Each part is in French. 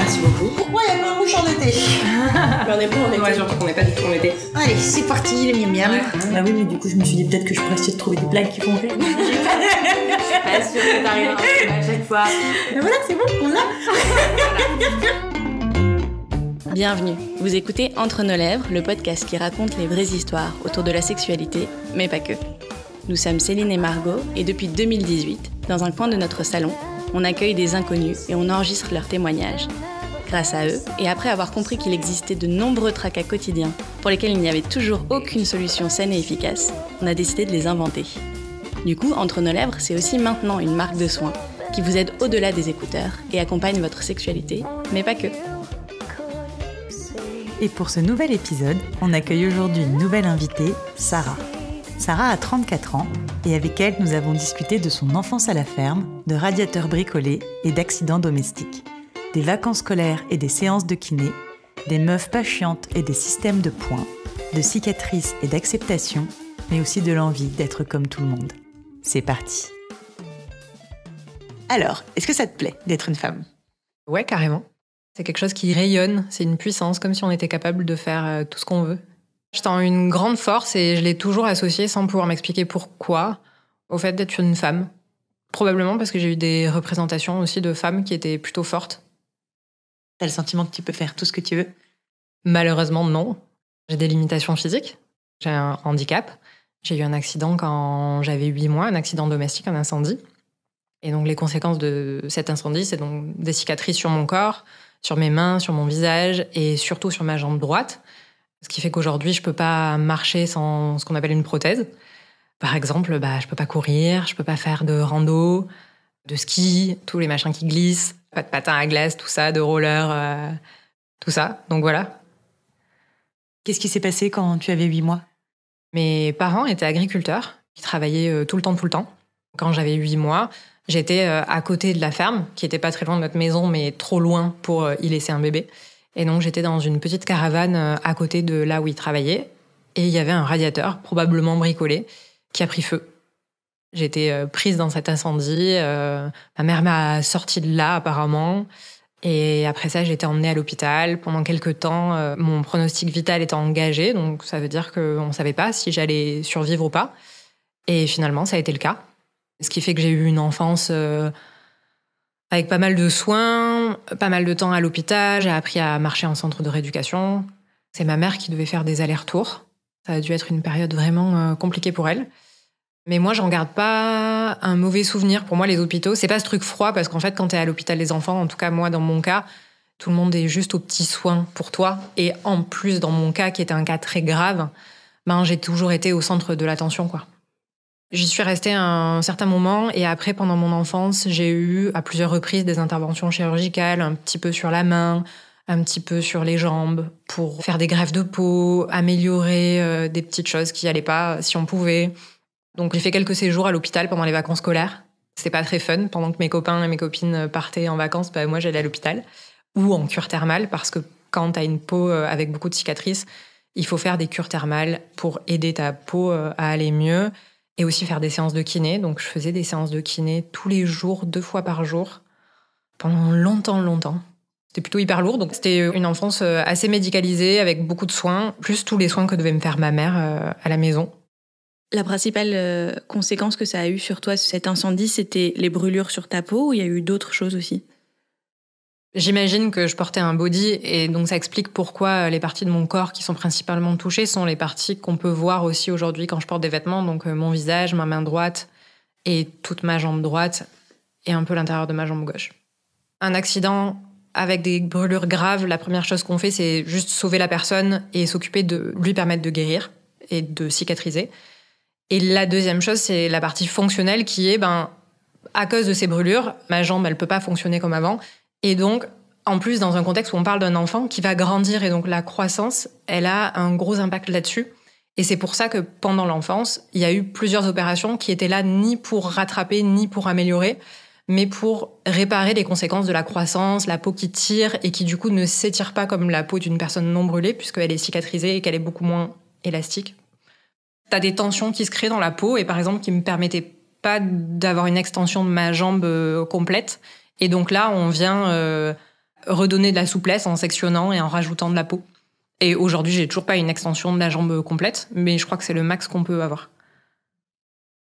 Merci beaucoup. Pourquoi il n'y a pas un mouche en été? Mais on est bon, on est. Ouais, surtout qu'on n'est pas du tout en été. Allez, c'est parti, les miam miam. Bah oui, mais du coup, je me suis dit peut-être que je pourrais essayer de trouver des blagues qui font rire. Pas sûr que t'arrives à chaque fois. Mais voilà, c'est bon, on a. Bienvenue, vous écoutez Entre nos lèvres, le podcast qui raconte les vraies histoires autour de la sexualité, mais pas que. Nous sommes Céline et Margot, et depuis 2018, dans un coin de notre salon, on accueille des inconnus et on enregistre leurs témoignages. Grâce à eux, et après avoir compris qu'il existait de nombreux tracas quotidiens pour lesquels il n'y avait toujours aucune solution saine et efficace, on a décidé de les inventer. Du coup, Entre nos lèvres, c'est aussi maintenant une marque de soins qui vous aide au-delà des écouteurs et accompagne votre sexualité, mais pas que. Et pour ce nouvel épisode, on accueille aujourd'hui une nouvelle invitée, Sarah. Sarah a 34 ans et avec elle, nous avons discuté de son enfance à la ferme, de radiateurs bricolés et d'accidents domestiques, des vacances scolaires et des séances de kiné, des meufs pas chiantes et des systèmes de points, de cicatrices et d'acceptation, mais aussi de l'envie d'être comme tout le monde. C'est parti. Alors, est-ce que ça te plaît d'être une femme ? Ouais, carrément. C'est quelque chose qui rayonne, c'est une puissance, comme si on était capable de faire tout ce qu'on veut. Je sens une grande force et je l'ai toujours associée, sans pouvoir m'expliquer pourquoi, au fait d'être une femme. Probablement parce que j'ai eu des représentations aussi de femmes qui étaient plutôt fortes. T'as le sentiment que tu peux faire tout ce que tu veux ? Malheureusement, non. J'ai des limitations physiques, j'ai un handicap. J'ai eu un accident quand j'avais 8 mois, un accident domestique, un incendie. Et donc les conséquences de cet incendie, c'est donc des cicatrices sur mon corps, sur mes mains, sur mon visage et surtout sur ma jambe droite. Ce qui fait qu'aujourd'hui, je peux pas marcher sans ce qu'on appelle une prothèse. Par exemple, je peux pas courir, je peux pas faire de rando, de ski, tous les machins qui glissent, pas de patins à glace, tout ça, de roller, tout ça. Donc voilà. Qu'est-ce qui s'est passé quand tu avais 8 mois ? Mes parents étaient agriculteurs, ils travaillaient tout le temps. Quand j'avais 8 mois, j'étais à côté de la ferme, qui était pas très loin de notre maison, mais trop loin pour y laisser un bébé. Et donc, j'étais dans une petite caravane à côté de là où ils travaillaient. Et il y avait un radiateur, probablement bricolé, qui a pris feu. J'étais prise dans cet incendie. Ma mère m'a sortie de là, apparemment. Et après ça, j'ai été emmenée à l'hôpital. Pendant quelques temps, mon pronostic vital était engagé. Donc, ça veut dire qu'on ne savait pas si j'allais survivre ou pas. Et finalement, ça a été le cas. Ce qui fait que j'ai eu une enfance avec pas mal de soins, pas mal de temps à l'hôpital. J'ai appris à marcher en centre de rééducation. C'est ma mère qui devait faire des allers-retours. Ça a dû être une période vraiment compliquée pour elle. Mais moi, j'en garde pas un mauvais souvenir. Pour moi, les hôpitaux, c'est pas ce truc froid, parce qu'en fait, quand t'es à l'hôpital des enfants, en tout cas moi, dans mon cas, tout le monde est juste aux petits soins pour toi. Et en plus, dans mon cas, qui était un cas très grave, j'ai toujours été au centre de l'attention, quoi. J'y suis restée un certain moment et après, pendant mon enfance, j'ai eu à plusieurs reprises des interventions chirurgicales, un petit peu sur la main, un petit peu sur les jambes, pour faire des greffes de peau, améliorer des petites choses qui n'allaient pas si on pouvait. Donc j'ai fait quelques séjours à l'hôpital pendant les vacances scolaires. C'était pas très fun. Pendant que mes copains et mes copines partaient en vacances, moi j'allais à l'hôpital ou en cure thermale, parce que quand t'as une peau avec beaucoup de cicatrices, il faut faire des cures thermales pour aider ta peau à aller mieux. Et aussi faire des séances de kiné. Donc, je faisais des séances de kiné tous les jours, 2 fois par jour, pendant longtemps. C'était plutôt hyper lourd. Donc, c'était une enfance assez médicalisée, avec beaucoup de soins, plus tous les soins que devait me faire ma mère à la maison. La principale conséquence que ça a eu sur toi, cet incendie, c'était les brûlures sur ta peau, ou il y a eu d'autres choses aussi ? J'imagine que je portais un body, et donc ça explique pourquoi les parties de mon corps qui sont principalement touchées sont les parties qu'on peut voir aussi aujourd'hui quand je porte des vêtements. Donc mon visage, ma main droite et toute ma jambe droite et un peu l'intérieur de ma jambe gauche. Un accident avec des brûlures graves, la première chose qu'on fait, c'est juste sauver la personne et s'occuper de lui permettre de guérir et de cicatriser. Et la deuxième chose, c'est la partie fonctionnelle qui est, à cause de ces brûlures, ma jambe, elle peut pas fonctionner comme avant. Et donc, en plus, dans un contexte où on parle d'un enfant qui va grandir, et donc la croissance, elle a un gros impact là-dessus. Et c'est pour ça que pendant l'enfance, il y a eu plusieurs opérations qui étaient là ni pour rattraper, ni pour améliorer, mais pour réparer les conséquences de la croissance, la peau qui tire et qui du coup ne s'étire pas comme la peau d'une personne non brûlée, puisqu'elle est cicatrisée et qu'elle est beaucoup moins élastique. T'as des tensions qui se créent dans la peau, et par exemple, qui me permettaient pas d'avoir une extension de ma jambe complète. Et donc là, on vient redonner de la souplesse en sectionnant et en rajoutant de la peau. Et aujourd'hui, j'ai toujours pas une extension de la jambe complète, mais je crois que c'est le max qu'on peut avoir.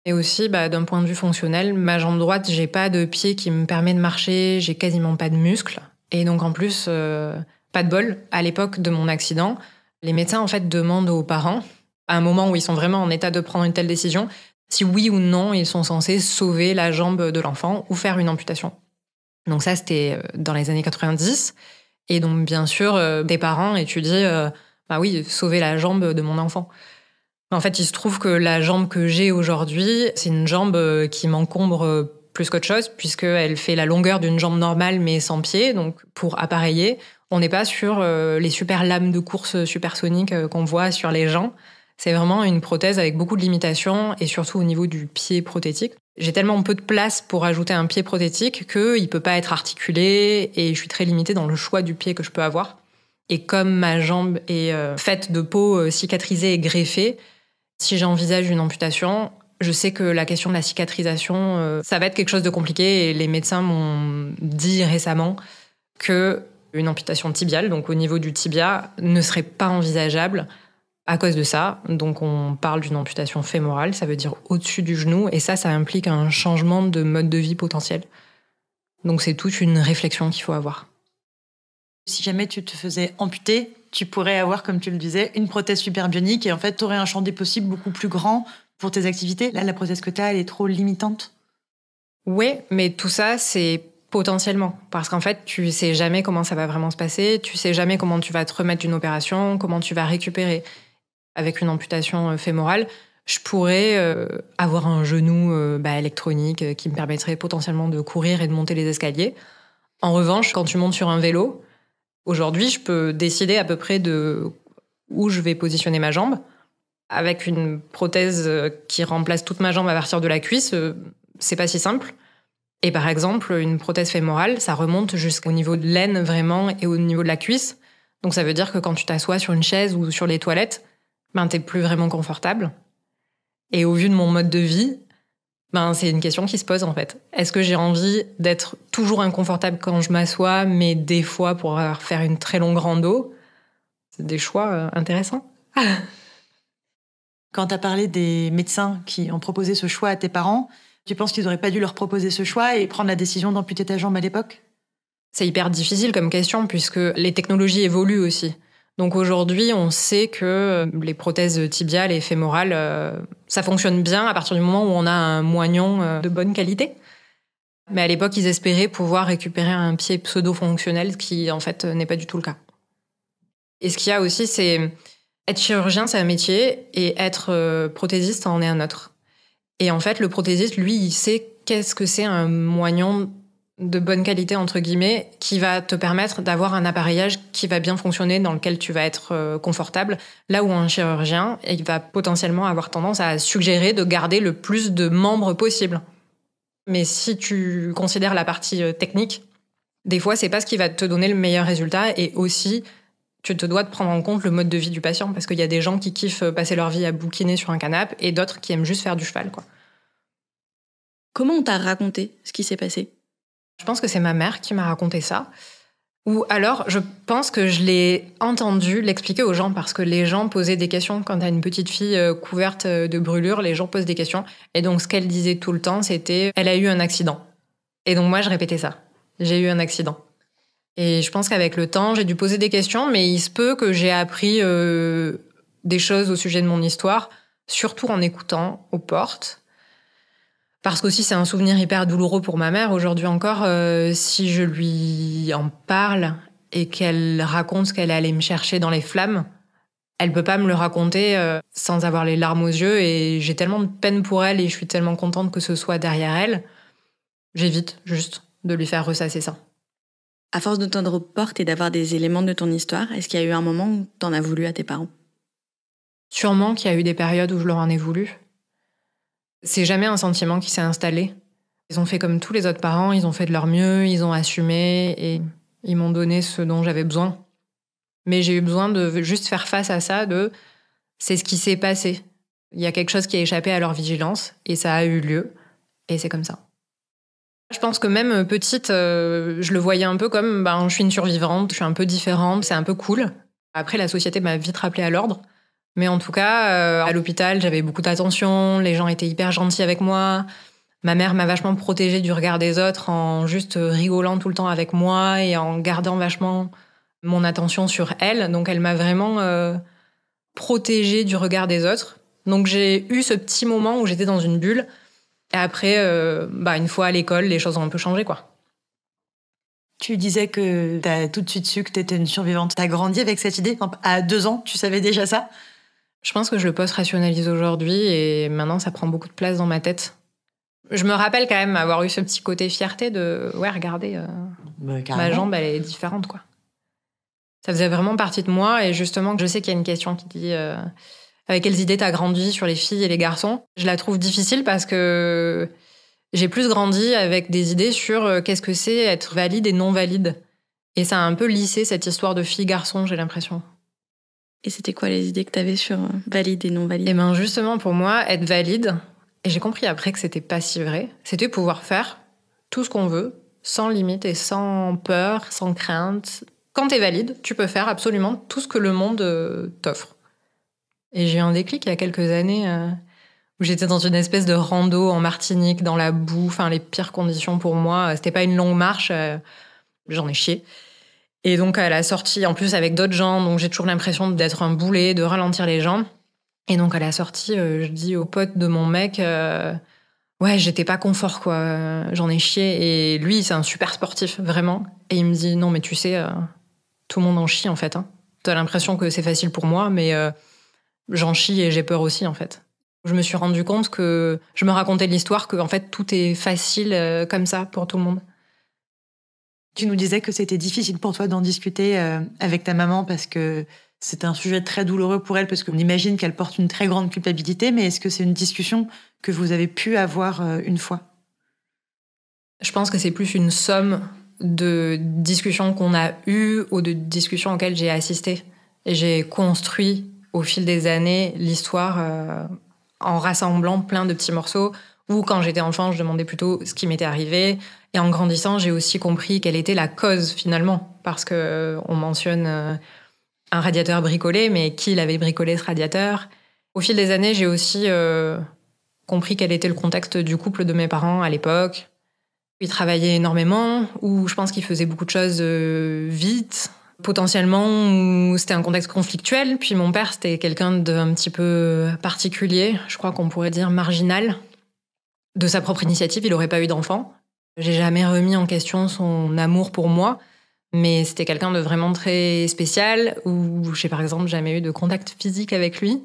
Et aussi, d'un point de vue fonctionnel, ma jambe droite, j'ai pas de pied qui me permet de marcher, j'ai quasiment pas de muscles. Et donc en plus, pas de bol, à l'époque de mon accident, les médecins en fait demandent aux parents, à un moment où ils sont vraiment en état de prendre une telle décision, si oui ou non ils sont censés sauver la jambe de l'enfant ou faire une amputation. Donc ça, c'était dans les années 90. Et donc, bien sûr, des parents étudient, oui, sauver la jambe de mon enfant. En fait, il se trouve que la jambe que j'ai aujourd'hui, c'est une jambe qui m'encombre plus qu'autre chose, puisqu'elle fait la longueur d'une jambe normale, mais sans pied. Donc, pour appareiller, on n'est pas sur les super lames de course supersoniques qu'on voit sur les gens. C'est vraiment une prothèse avec beaucoup de limitations, et surtout au niveau du pied prothétique. J'ai tellement peu de place pour ajouter un pied prothétique qu'il ne peut pas être articulé et je suis très limitée dans le choix du pied que je peux avoir. Et comme ma jambe est faite de peau cicatrisée et greffée, si j'envisage une amputation, je sais que la question de la cicatrisation, ça va être quelque chose de compliqué et les médecins m'ont dit récemment qu'une amputation tibiale, donc au niveau du tibia, ne serait pas envisageable à cause de ça. Donc on parle d'une amputation fémorale, ça veut dire au-dessus du genou, et ça implique un changement de mode de vie potentiel. Donc c'est toute une réflexion qu'il faut avoir. Si jamais tu te faisais amputer, tu pourrais avoir, comme tu le disais, une prothèse super bionique, et en fait tu aurais un champ des possibles beaucoup plus grand pour tes activités. Là, la prothèse que tu as, elle est trop limitante. Oui, mais tout ça, c'est potentiellement. Parce qu'en fait, tu sais jamais comment ça va vraiment se passer, tu sais jamais comment tu vas te remettre d'une opération, comment tu vas récupérer. Avec une amputation fémorale, je pourrais avoir un genou électronique qui me permettrait potentiellement de courir et de monter les escaliers. En revanche, quand tu montes sur un vélo, aujourd'hui, je peux décider à peu près de où je vais positionner ma jambe. Avec une prothèse qui remplace toute ma jambe à partir de la cuisse, c'est pas si simple. Et par exemple, une prothèse fémorale, ça remonte jusqu'au niveau de l'aine vraiment et au niveau de la cuisse. Donc ça veut dire que quand tu t'assois sur une chaise ou sur les toilettes, t'es plus vraiment confortable. Et au vu de mon mode de vie, c'est une question qui se pose en fait. Est-ce que j'ai envie d'être toujours inconfortable quand je m'assois, mais des fois pour faire une très longue rando? C'est des choix intéressants. Quand tu as parlé des médecins qui ont proposé ce choix à tes parents, tu penses qu'ils n'auraient pas dû leur proposer ce choix et prendre la décision d'amputer ta jambe à l'époque? C'est hyper difficile comme question puisque les technologies évoluent aussi. Donc aujourd'hui, on sait que les prothèses tibiales et fémorales, ça fonctionne bien à partir du moment où on a un moignon de bonne qualité. Mais à l'époque, ils espéraient pouvoir récupérer un pied pseudo-fonctionnel, ce qui en fait n'est pas du tout le cas. Et ce qu'il y a aussi, c'est être chirurgien, c'est un métier, et être prothésiste en est un autre. Et en fait, le prothésiste, lui, il sait qu'est-ce que c'est un moignon de bonne qualité, entre guillemets, qui va te permettre d'avoir un appareillage qui va bien fonctionner, dans lequel tu vas être confortable, là où un chirurgien, il va potentiellement avoir tendance à suggérer de garder le plus de membres possible. Mais si tu considères la partie technique, des fois, c'est pas ce qui va te donner le meilleur résultat, et aussi, tu te dois de prendre en compte le mode de vie du patient, parce qu'il y a des gens qui kiffent passer leur vie à bouquiner sur un canapé, et d'autres qui aiment juste faire du cheval, quoi. Comment on t'a raconté ce qui s'est passé ? Je pense que c'est ma mère qui m'a raconté ça. Ou alors, je pense que je l'ai entendu l'expliquer aux gens, parce que les gens posaient des questions. Quand t'as une petite fille couverte de brûlures, les gens posent des questions. Et donc, ce qu'elle disait tout le temps, c'était « elle a eu un accident ». Et donc, moi, je répétais ça. « J'ai eu un accident ». Et je pense qu'avec le temps, j'ai dû poser des questions, mais il se peut que j'ai appris des choses au sujet de mon histoire, surtout en écoutant aux portes. Parce qu'aussi, c'est un souvenir hyper douloureux pour ma mère. Aujourd'hui encore, si je lui en parle et qu'elle raconte ce qu'elle est allée me chercher dans les flammes, elle peut pas me le raconter sans avoir les larmes aux yeux. Et j'ai tellement de peine pour elle et je suis tellement contente que ce soit derrière elle. J'évite juste de lui faire ressasser ça. À force de tendre aux portes et d'avoir des éléments de ton histoire, est-ce qu'il y a eu un moment où t'en as voulu à tes parents ? Sûrement qu'il y a eu des périodes où je leur en ai voulu. C'est jamais un sentiment qui s'est installé. Ils ont fait comme tous les autres parents, ils ont fait de leur mieux, ils ont assumé et ils m'ont donné ce dont j'avais besoin. Mais j'ai eu besoin de juste faire face à ça, c'est ce qui s'est passé. Il y a quelque chose qui a échappé à leur vigilance et ça a eu lieu et c'est comme ça. Je pense que même petite, je le voyais un peu comme je suis une survivante, je suis un peu différente, c'est un peu cool. Après, la société m'a vite rappelée à l'ordre. Mais en tout cas, à l'hôpital, j'avais beaucoup d'attention, les gens étaient hyper gentils avec moi. Ma mère m'a vachement protégée du regard des autres en juste rigolant tout le temps avec moi et en gardant vachement mon attention sur elle. Donc elle m'a vraiment protégée du regard des autres. Donc j'ai eu ce petit moment où j'étais dans une bulle. Et après, une fois à l'école, les choses ont un peu changé, quoi. Tu disais que t'as tout de suite su que t'étais une survivante. T'as grandi avec cette idée? À 2 ans, tu savais déjà ça? Je pense que je le post-rationalise aujourd'hui et maintenant, ça prend beaucoup de place dans ma tête. Je me rappelle quand même avoir eu ce petit côté fierté de « Ouais, regardez, ma jambe, elle est différente, quoi ». Ça faisait vraiment partie de moi et justement, je sais qu'il y a une question qui dit avec quelles idées t'as grandi sur les filles et les garçons. Je la trouve difficile parce que j'ai plus grandi avec des idées sur qu'est-ce que c'est être valide et non valide. Et ça a un peu lissé cette histoire de fille-garçon, j'ai l'impression. Et c'était quoi les idées que t'avais sur valide et non valide? Et justement, pour moi, être valide, et j'ai compris après que c'était pas si vrai, c'était pouvoir faire tout ce qu'on veut, sans limite et sans peur, sans crainte. Quand t'es valide, tu peux faire absolument tout ce que le monde t'offre. Et j'ai eu un déclic il y a quelques années où j'étais dans une espèce de rando en Martinique, dans la boue, les pires conditions pour moi. C'était pas une longue marche, j'en ai chié. Et donc à la sortie, en plus avec d'autres gens, donc j'ai toujours l'impression d'être un boulet, de ralentir les gens. Et donc à la sortie, je dis au pote de mon mec, ouais, j'étais pas confort, quoi, j'en ai chié. Et lui, c'est un super sportif, vraiment. Et il me dit, non mais tu sais, tout le monde en chie en fait. T'as l'impression que c'est facile pour moi, mais j'en chie et j'ai peur aussi en fait. Je me suis rendu compte que je me racontais l'histoire que en fait tout est facile comme ça pour tout le monde. Tu nous disais que c'était difficile pour toi d'en discuter avec ta maman parce que c'est un sujet très douloureux pour elle, parce qu'on imagine qu'elle porte une très grande culpabilité, mais est-ce que c'est une discussion que vous avez pu avoir une fois? Je pense que c'est plus une somme de discussions qu'on a eues ou de discussions auxquelles j'ai assisté. Et j'ai construit au fil des années l'histoire en rassemblant plein de petits morceaux, où quand j'étais enfant, je demandais plutôt ce qui m'était arrivé. Et en grandissant, j'ai aussi compris quelle était la cause finalement, parce qu'on mentionne un radiateur bricolé, mais qui l'avait bricolé ce radiateur? Au fil des années, j'ai aussi compris quel était le contexte du couple de mes parents à l'époque. Ils travaillaient énormément, où je pense qu'ils faisaient beaucoup de choses vite, potentiellement, où c'était un contexte conflictuel. Puis mon père, c'était quelqu'un d'un petit peu particulier, je crois qu'on pourrait dire marginal. De sa propre initiative, il n'aurait pas eu d'enfant. J'ai jamais remis en question son amour pour moi, mais c'était quelqu'un de vraiment très spécial, où j'ai par exemple jamais eu de contact physique avec lui.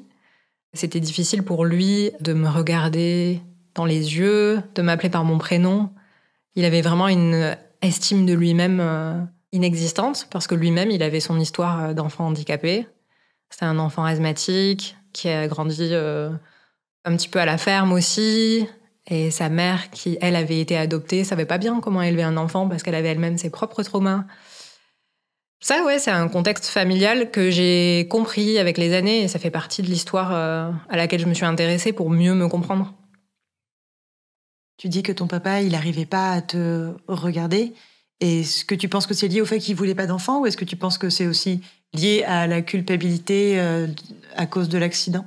C'était difficile pour lui de me regarder dans les yeux, de m'appeler par mon prénom. Il avait vraiment une estime de lui-même inexistante, parce que lui-même, il avait son histoire d'enfant handicapé. C'était un enfant asthmatique qui a grandi un petit peu à la ferme aussi. Et sa mère, qui, elle, avait été adoptée, savait pas bien comment élever un enfant parce qu'elle avait elle-même ses propres traumas. Ça, ouais, c'est un contexte familial que j'ai compris avec les années et ça fait partie de l'histoire à laquelle je me suis intéressée pour mieux me comprendre. Tu dis que ton papa, il n'arrivait pas à te regarder. Est-ce que tu penses que c'est lié au fait qu'il voulait pas d'enfant, ou est-ce que tu penses que c'est aussi lié à la culpabilité à cause de l'accident?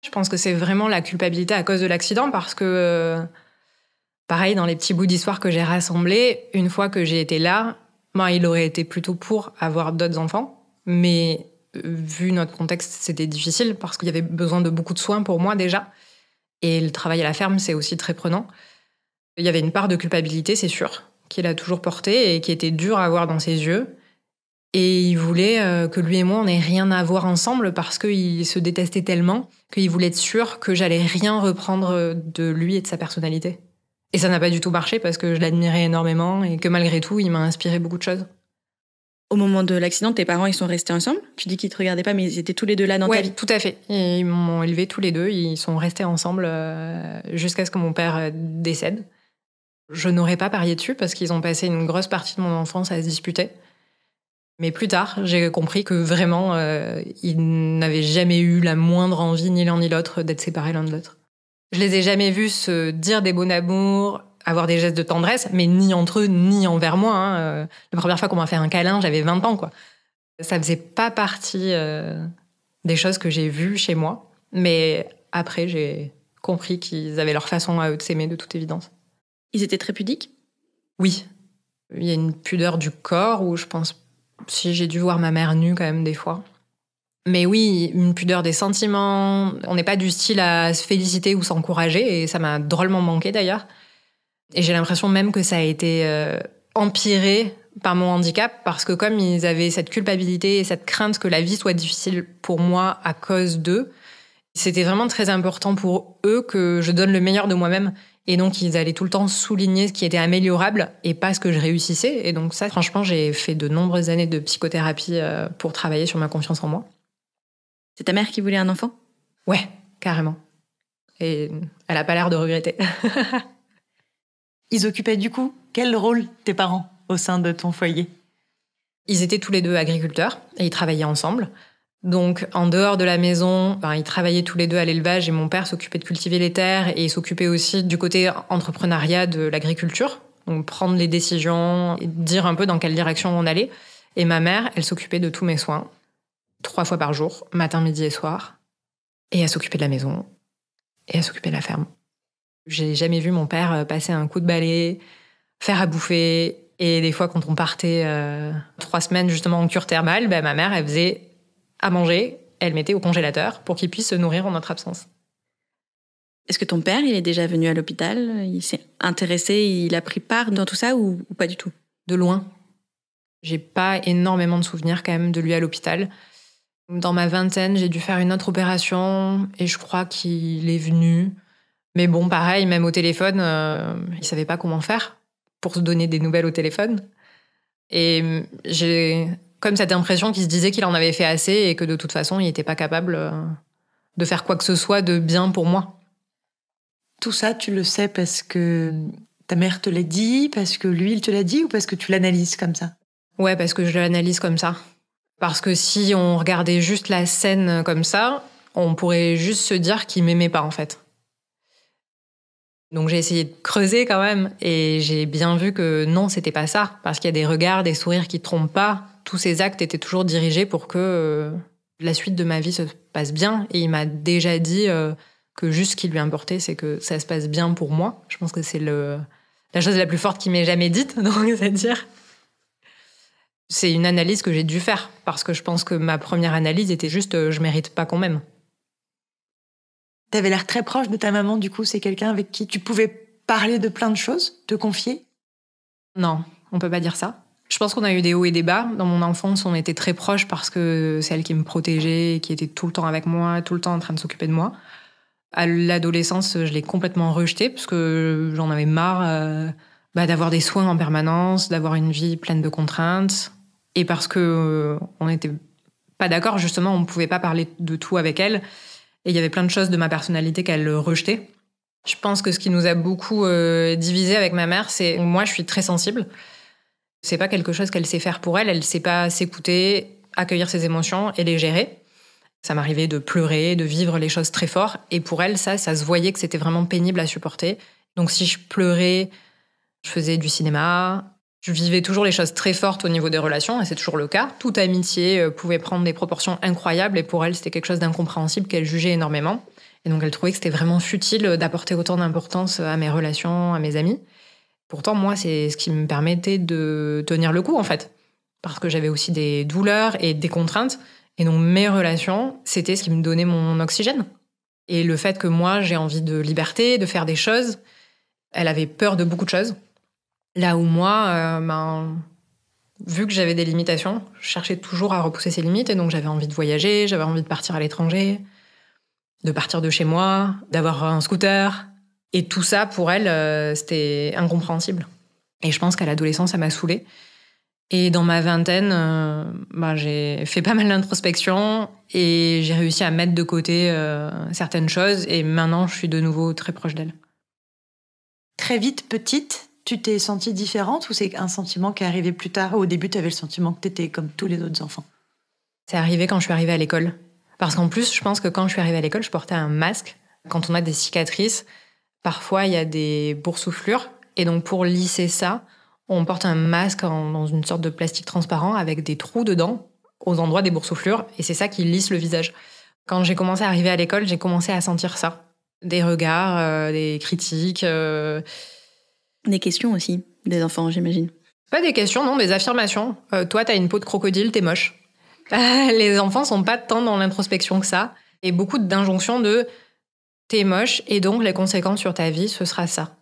Je pense que c'est vraiment la culpabilité à cause de l'accident parce que, pareil, dans les petits bouts d'histoire que j'ai rassemblés, une fois que j'ai été là, il aurait été plutôt pour avoir d'autres enfants. Mais vu notre contexte, c'était difficile parce qu'il y avait besoin de beaucoup de soins pour moi déjà. Et le travail à la ferme, c'est aussi très prenant. Il y avait une part de culpabilité, c'est sûr, qu'il a toujours portée et qui était dure à voir dans ses yeux. Et il voulait que lui et moi, on n'ait rien à voir ensemble parce qu'il se détestait tellement qu'il voulait être sûr que j'allais rien reprendre de lui et de sa personnalité. Et ça n'a pas du tout marché parce que je l'admirais énormément et que malgré tout, il m'a inspiré beaucoup de choses. Au moment de l'accident, tes parents, ils sont restés ensemble? Tu dis qu'ils te regardaient pas, mais ils étaient tous les deux là dans ta vie? Oui, tout à fait. Ils m'ont élevé tous les deux. Ils sont restés ensemble jusqu'à ce que mon père décède. Je n'aurais pas parié dessus parce qu'ils ont passé une grosse partie de mon enfance à se disputer. Mais plus tard, j'ai compris que vraiment, ils n'avaient jamais eu la moindre envie, ni l'un ni l'autre, d'être séparés l'un de l'autre. Je les ai jamais vus se dire des mots d'amour, avoir des gestes de tendresse, mais ni entre eux, ni envers moi. Hein. La première fois qu'on m'a fait un câlin, j'avais 20 ans, quoi. Ça faisait pas partie des choses que j'ai vues chez moi. Mais après, j'ai compris qu'ils avaient leur façon à eux de s'aimer, de toute évidence. Ils étaient très pudiques ? Oui. Il y a une pudeur du corps où je pense, si j'ai dû voir ma mère nue quand même des fois. Mais oui, une pudeur des sentiments. On n'est pas du style à se féliciter ou s'encourager, et ça m'a drôlement manqué d'ailleurs. Et j'ai l'impression même que ça a été empiré par mon handicap, parce que comme ils avaient cette culpabilité et cette crainte que la vie soit difficile pour moi à cause d'eux, c'était vraiment très important pour eux que je donne le meilleur de moi-même. Et donc, ils allaient tout le temps souligner ce qui était améliorable et pas ce que je réussissais. Et donc ça, franchement, j'ai fait de nombreuses années de psychothérapie pour travailler sur ma confiance en moi. C'est ta mère qui voulait un enfant ? Ouais, carrément. Et elle a pas l'air de regretter. Ils occupaient du coup quel rôle tes parents au sein de ton foyer ? Ils étaient tous les deux agriculteurs et ils travaillaient ensemble. Donc, en dehors de la maison, ils travaillaient tous les deux à l'élevage et mon père s'occupait de cultiver les terres et il s'occupait aussi du côté entrepreneuriat de l'agriculture. Donc, prendre les décisions et dire un peu dans quelle direction on allait. Et ma mère, elle s'occupait de tous mes soins, 3 fois par jour, matin, midi et soir. Et elle s'occupait de la maison et elle s'occupait de la ferme. J'ai jamais vu mon père passer un coup de balai, faire à bouffer. Et des fois, quand on partait 3 semaines justement en cure thermale, ma mère, elle faisait à manger, elle mettait au congélateur pour qu'il puisse se nourrir en notre absence. Est-ce que ton père, il est déjà venu à l'hôpital ? Il s'est intéressé, il a pris part dans tout ça ou pas du tout ? De loin. J'ai pas énormément de souvenirs quand même de lui à l'hôpital. Dans ma vingtaine, j'ai dû faire une autre opération et je crois qu'il est venu. Mais bon, pareil, même au téléphone, il savait pas comment faire pour se donner des nouvelles au téléphone. Et j'ai comme cette impression qu'il se disait qu'il en avait fait assez et que de toute façon, il n'était pas capable de faire quoi que ce soit de bien pour moi. Tout ça, tu le sais parce que ta mère te l'a dit, parce que lui, il te l'a dit, ou parce que tu l'analyses comme ça ? Ouais, parce que je l'analyse comme ça. Parce que si on regardait juste la scène comme ça, on pourrait juste se dire qu'il m'aimait pas, en fait. Donc j'ai essayé de creuser quand même, et j'ai bien vu que non, c'était pas ça. Parce qu'il y a des regards, des sourires qui trompent pas. Tous ces actes étaient toujours dirigés pour que la suite de ma vie se passe bien. Et il m'a déjà dit que juste ce qui lui importait, c'est que ça se passe bien pour moi. Je pense que c'est la chose la plus forte qu'il m'ait jamais dite, donc c'est-à-dire. C'est une analyse que j'ai dû faire, parce que je pense que ma première analyse était juste je mérite pas qu'on m'aime. T'avais l'air très proche de ta maman, du coup, c'est quelqu'un avec qui tu pouvais parler de plein de choses, te confier ? Non, on peut pas dire ça. Je pense qu'on a eu des hauts et des bas. Dans mon enfance, on était très proches parce que c'est elle qui me protégeait, qui était tout le temps avec moi, tout le temps en train de s'occuper de moi. À l'adolescence, je l'ai complètement rejetée parce que j'en avais marre d'avoir des soins en permanence, d'avoir une vie pleine de contraintes. Et parce que on n'était pas d'accord, justement, on ne pouvait pas parler de tout avec elle. Et il y avait plein de choses de ma personnalité qu'elle rejetait. Je pense que ce qui nous a beaucoup divisé avec ma mère, c'est moi, je suis très sensible. C'est pas quelque chose qu'elle sait faire pour elle. Elle sait pas s'écouter, accueillir ses émotions et les gérer. Ça m'arrivait de pleurer, de vivre les choses très fort. Et pour elle, ça se voyait que c'était vraiment pénible à supporter. Donc si je pleurais, je faisais du cinéma. Je vivais toujours les choses très fortes au niveau des relations, et c'est toujours le cas. Toute amitié pouvait prendre des proportions incroyables, et pour elle, c'était quelque chose d'incompréhensible qu'elle jugeait énormément. Et donc elle trouvait que c'était vraiment futile d'apporter autant d'importance à mes relations, à mes amis. Pourtant, moi, c'est ce qui me permettait de tenir le coup, en fait. Parce que j'avais aussi des douleurs et des contraintes. Et donc, mes relations, c'était ce qui me donnait mon oxygène. Et le fait que moi, j'ai envie de liberté, de faire des choses, elle avait peur de beaucoup de choses. Là où moi, vu que j'avais des limitations, je cherchais toujours à repousser ces limites. Et donc, j'avais envie de voyager, j'avais envie de partir à l'étranger, de partir de chez moi, d'avoir un scooter. Et tout ça, pour elle, c'était incompréhensible. Et je pense qu'à l'adolescence, ça m'a saoulée. Et dans ma vingtaine, j'ai fait pas mal d'introspection et j'ai réussi à mettre de côté certaines choses. Et maintenant, je suis de nouveau très proche d'elle. Très vite, petite, tu t'es sentie différente, ou c'est un sentiment qui est arrivé plus tard? Au début, tu avais le sentiment que tu étais comme tous les autres enfants? C'est arrivé quand je suis arrivée à l'école. Parce qu'en plus, je pense que quand je suis arrivée à l'école, je portais un masque. Quand on a des cicatrices, parfois, il y a des boursouflures. Et donc, pour lisser ça, on porte un masque dans une sorte de plastique transparent avec des trous dedans aux endroits des boursouflures. Et c'est ça qui lisse le visage. Quand j'ai commencé à arriver à l'école, j'ai commencé à sentir ça. Des regards, des critiques. Des questions aussi, des enfants, j'imagine. Pas des questions, non, des affirmations. Toi, t'as une peau de crocodile, t'es moche. Les enfants sont pas tant dans l'introspection que ça. Et beaucoup d'injonctions de t'es moche et donc les conséquences sur ta vie, ce sera ça.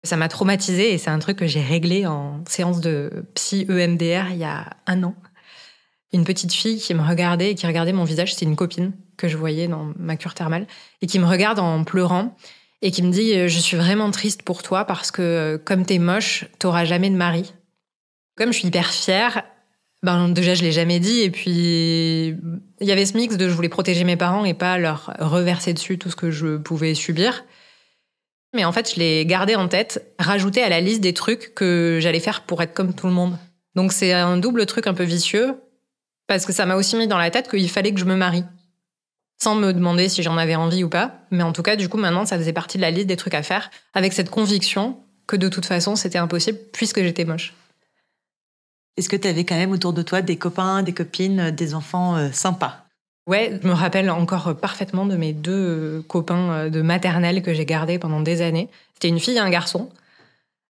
Ça m'a traumatisée et c'est un truc que j'ai réglé en séance de psy EMDR il y a 1 an. Une petite fille qui me regardait et qui regardait mon visage, c'était une copine que je voyais dans ma cure thermale, et qui me regarde en pleurant et qui me dit « Je suis vraiment triste pour toi parce que comme t'es moche, t'auras jamais de mari. » Comme je suis hyper fière, déjà je l'ai jamais dit, et puis il y avait ce mix de je voulais protéger mes parents et pas leur reverser dessus tout ce que je pouvais subir. Mais en fait, je l'ai gardé en tête, rajouté à la liste des trucs que j'allais faire pour être comme tout le monde. Donc c'est un double truc un peu vicieux, parce que ça m'a aussi mis dans la tête qu'il fallait que je me marie. Sans me demander si j'en avais envie ou pas. Mais en tout cas, du coup, maintenant, ça faisait partie de la liste des trucs à faire, avec cette conviction que de toute façon, c'était impossible, puisque j'étais moche. Est-ce que tu avais quand même autour de toi des copains, des copines, des enfants sympas ? Ouais, je me rappelle encore parfaitement de mes 2 copains de maternelle que j'ai gardés pendant des années. C'était une fille et un garçon.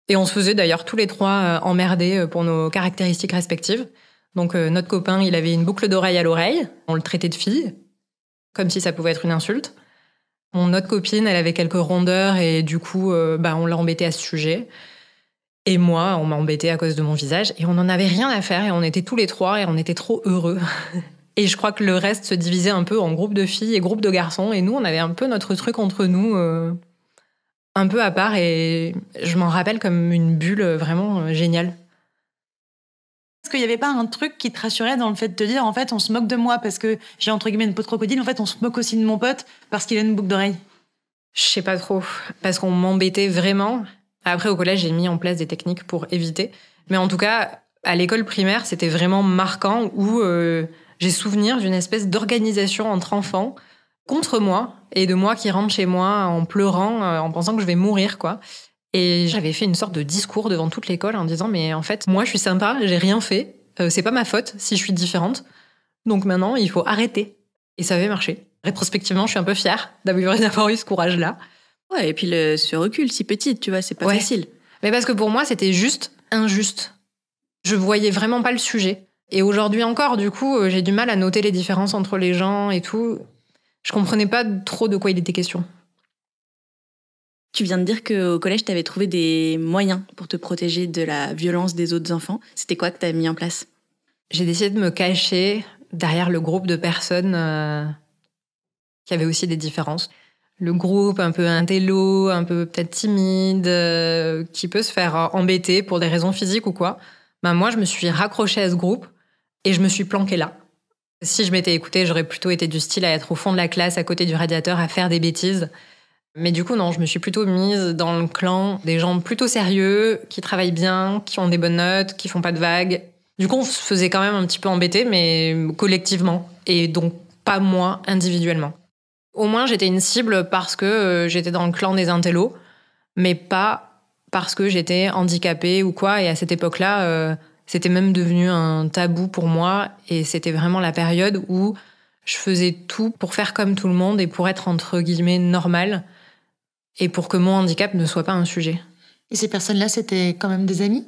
Et on se faisait d'ailleurs tous les 3 emmerder pour nos caractéristiques respectives. Donc notre copain, il avait une boucle d'oreille à l'oreille. On le traitait de fille, comme si ça pouvait être une insulte. Mon autre copine, elle avait quelques rondeurs et du coup, on l'a embêtée à ce sujet. Et moi, on m'a embêtée à cause de mon visage. Et on n'en avait rien à faire et on était tous les 3 et on était trop heureux. Et je crois que le reste se divisait un peu en groupes de filles et groupes de garçons. Et nous, on avait un peu notre truc entre nous, un peu à part. Et je m'en rappelle comme une bulle vraiment géniale. Est-ce qu'il n'y avait pas un truc qui te rassurait dans le fait de te dire, en fait, on se moque de moi parce que j'ai entre guillemets une peau de crocodile, en fait, on se moque aussi de mon pote parce qu'il a une boucle d'oreille ? Je sais pas trop, parce qu'on m'embêtait vraiment. Après, au collège, j'ai mis en place des techniques pour éviter. Mais en tout cas, à l'école primaire, c'était vraiment marquant où j'ai souvenir d'une espèce d'organisation entre enfants contre moi et de moi qui rentre chez moi en pleurant, en pensant que je vais mourir, quoi. Et j'avais fait une sorte de discours devant toute l'école en disant « Mais en fait, moi, je suis sympa, j'ai rien fait. C'est pas ma faute si je suis différente. Donc maintenant, il faut arrêter. » Et ça avait marché. Rétrospectivement, je suis un peu fière d'avoir eu ce courage-là. Ouais, et puis ce recul si petite, tu vois, c'est pas facile. Mais parce que pour moi, c'était juste injuste. Je voyais vraiment pas le sujet. Et aujourd'hui encore, du coup, j'ai du mal à noter les différences entre les gens et tout. Je comprenais pas trop de quoi il était question. Tu viens de dire qu'au collège, t'avais trouvé des moyens pour te protéger de la violence des autres enfants. C'était quoi que t'as mis en place ? J'ai décidé de me cacher derrière le groupe de personnes qui avaient aussi des différences. Le groupe un peu intello, un peu peut-être timide, qui peut se faire embêter pour des raisons physiques ou quoi. Moi, je me suis raccrochée à ce groupe et je me suis planquée là. Si je m'étais écoutée, j'aurais plutôt été du style à être au fond de la classe, à côté du radiateur, à faire des bêtises. Mais du coup, non, je me suis plutôt mise dans le clan des gens plutôt sérieux, qui travaillent bien, qui ont des bonnes notes, qui font pas de vagues. Du coup, on se faisait quand même un petit peu embêter, mais collectivement. Et donc, pas moi, individuellement. Au moins, j'étais une cible parce que j'étais dans le clan des intellos, mais pas parce que j'étais handicapée ou quoi. Et à cette époque-là, c'était même devenu un tabou pour moi. Et c'était vraiment la période où je faisais tout pour faire comme tout le monde et pour être, entre guillemets, normale. Et pour que mon handicap ne soit pas un sujet. Et ces personnes-là, c'était quand même des amis ?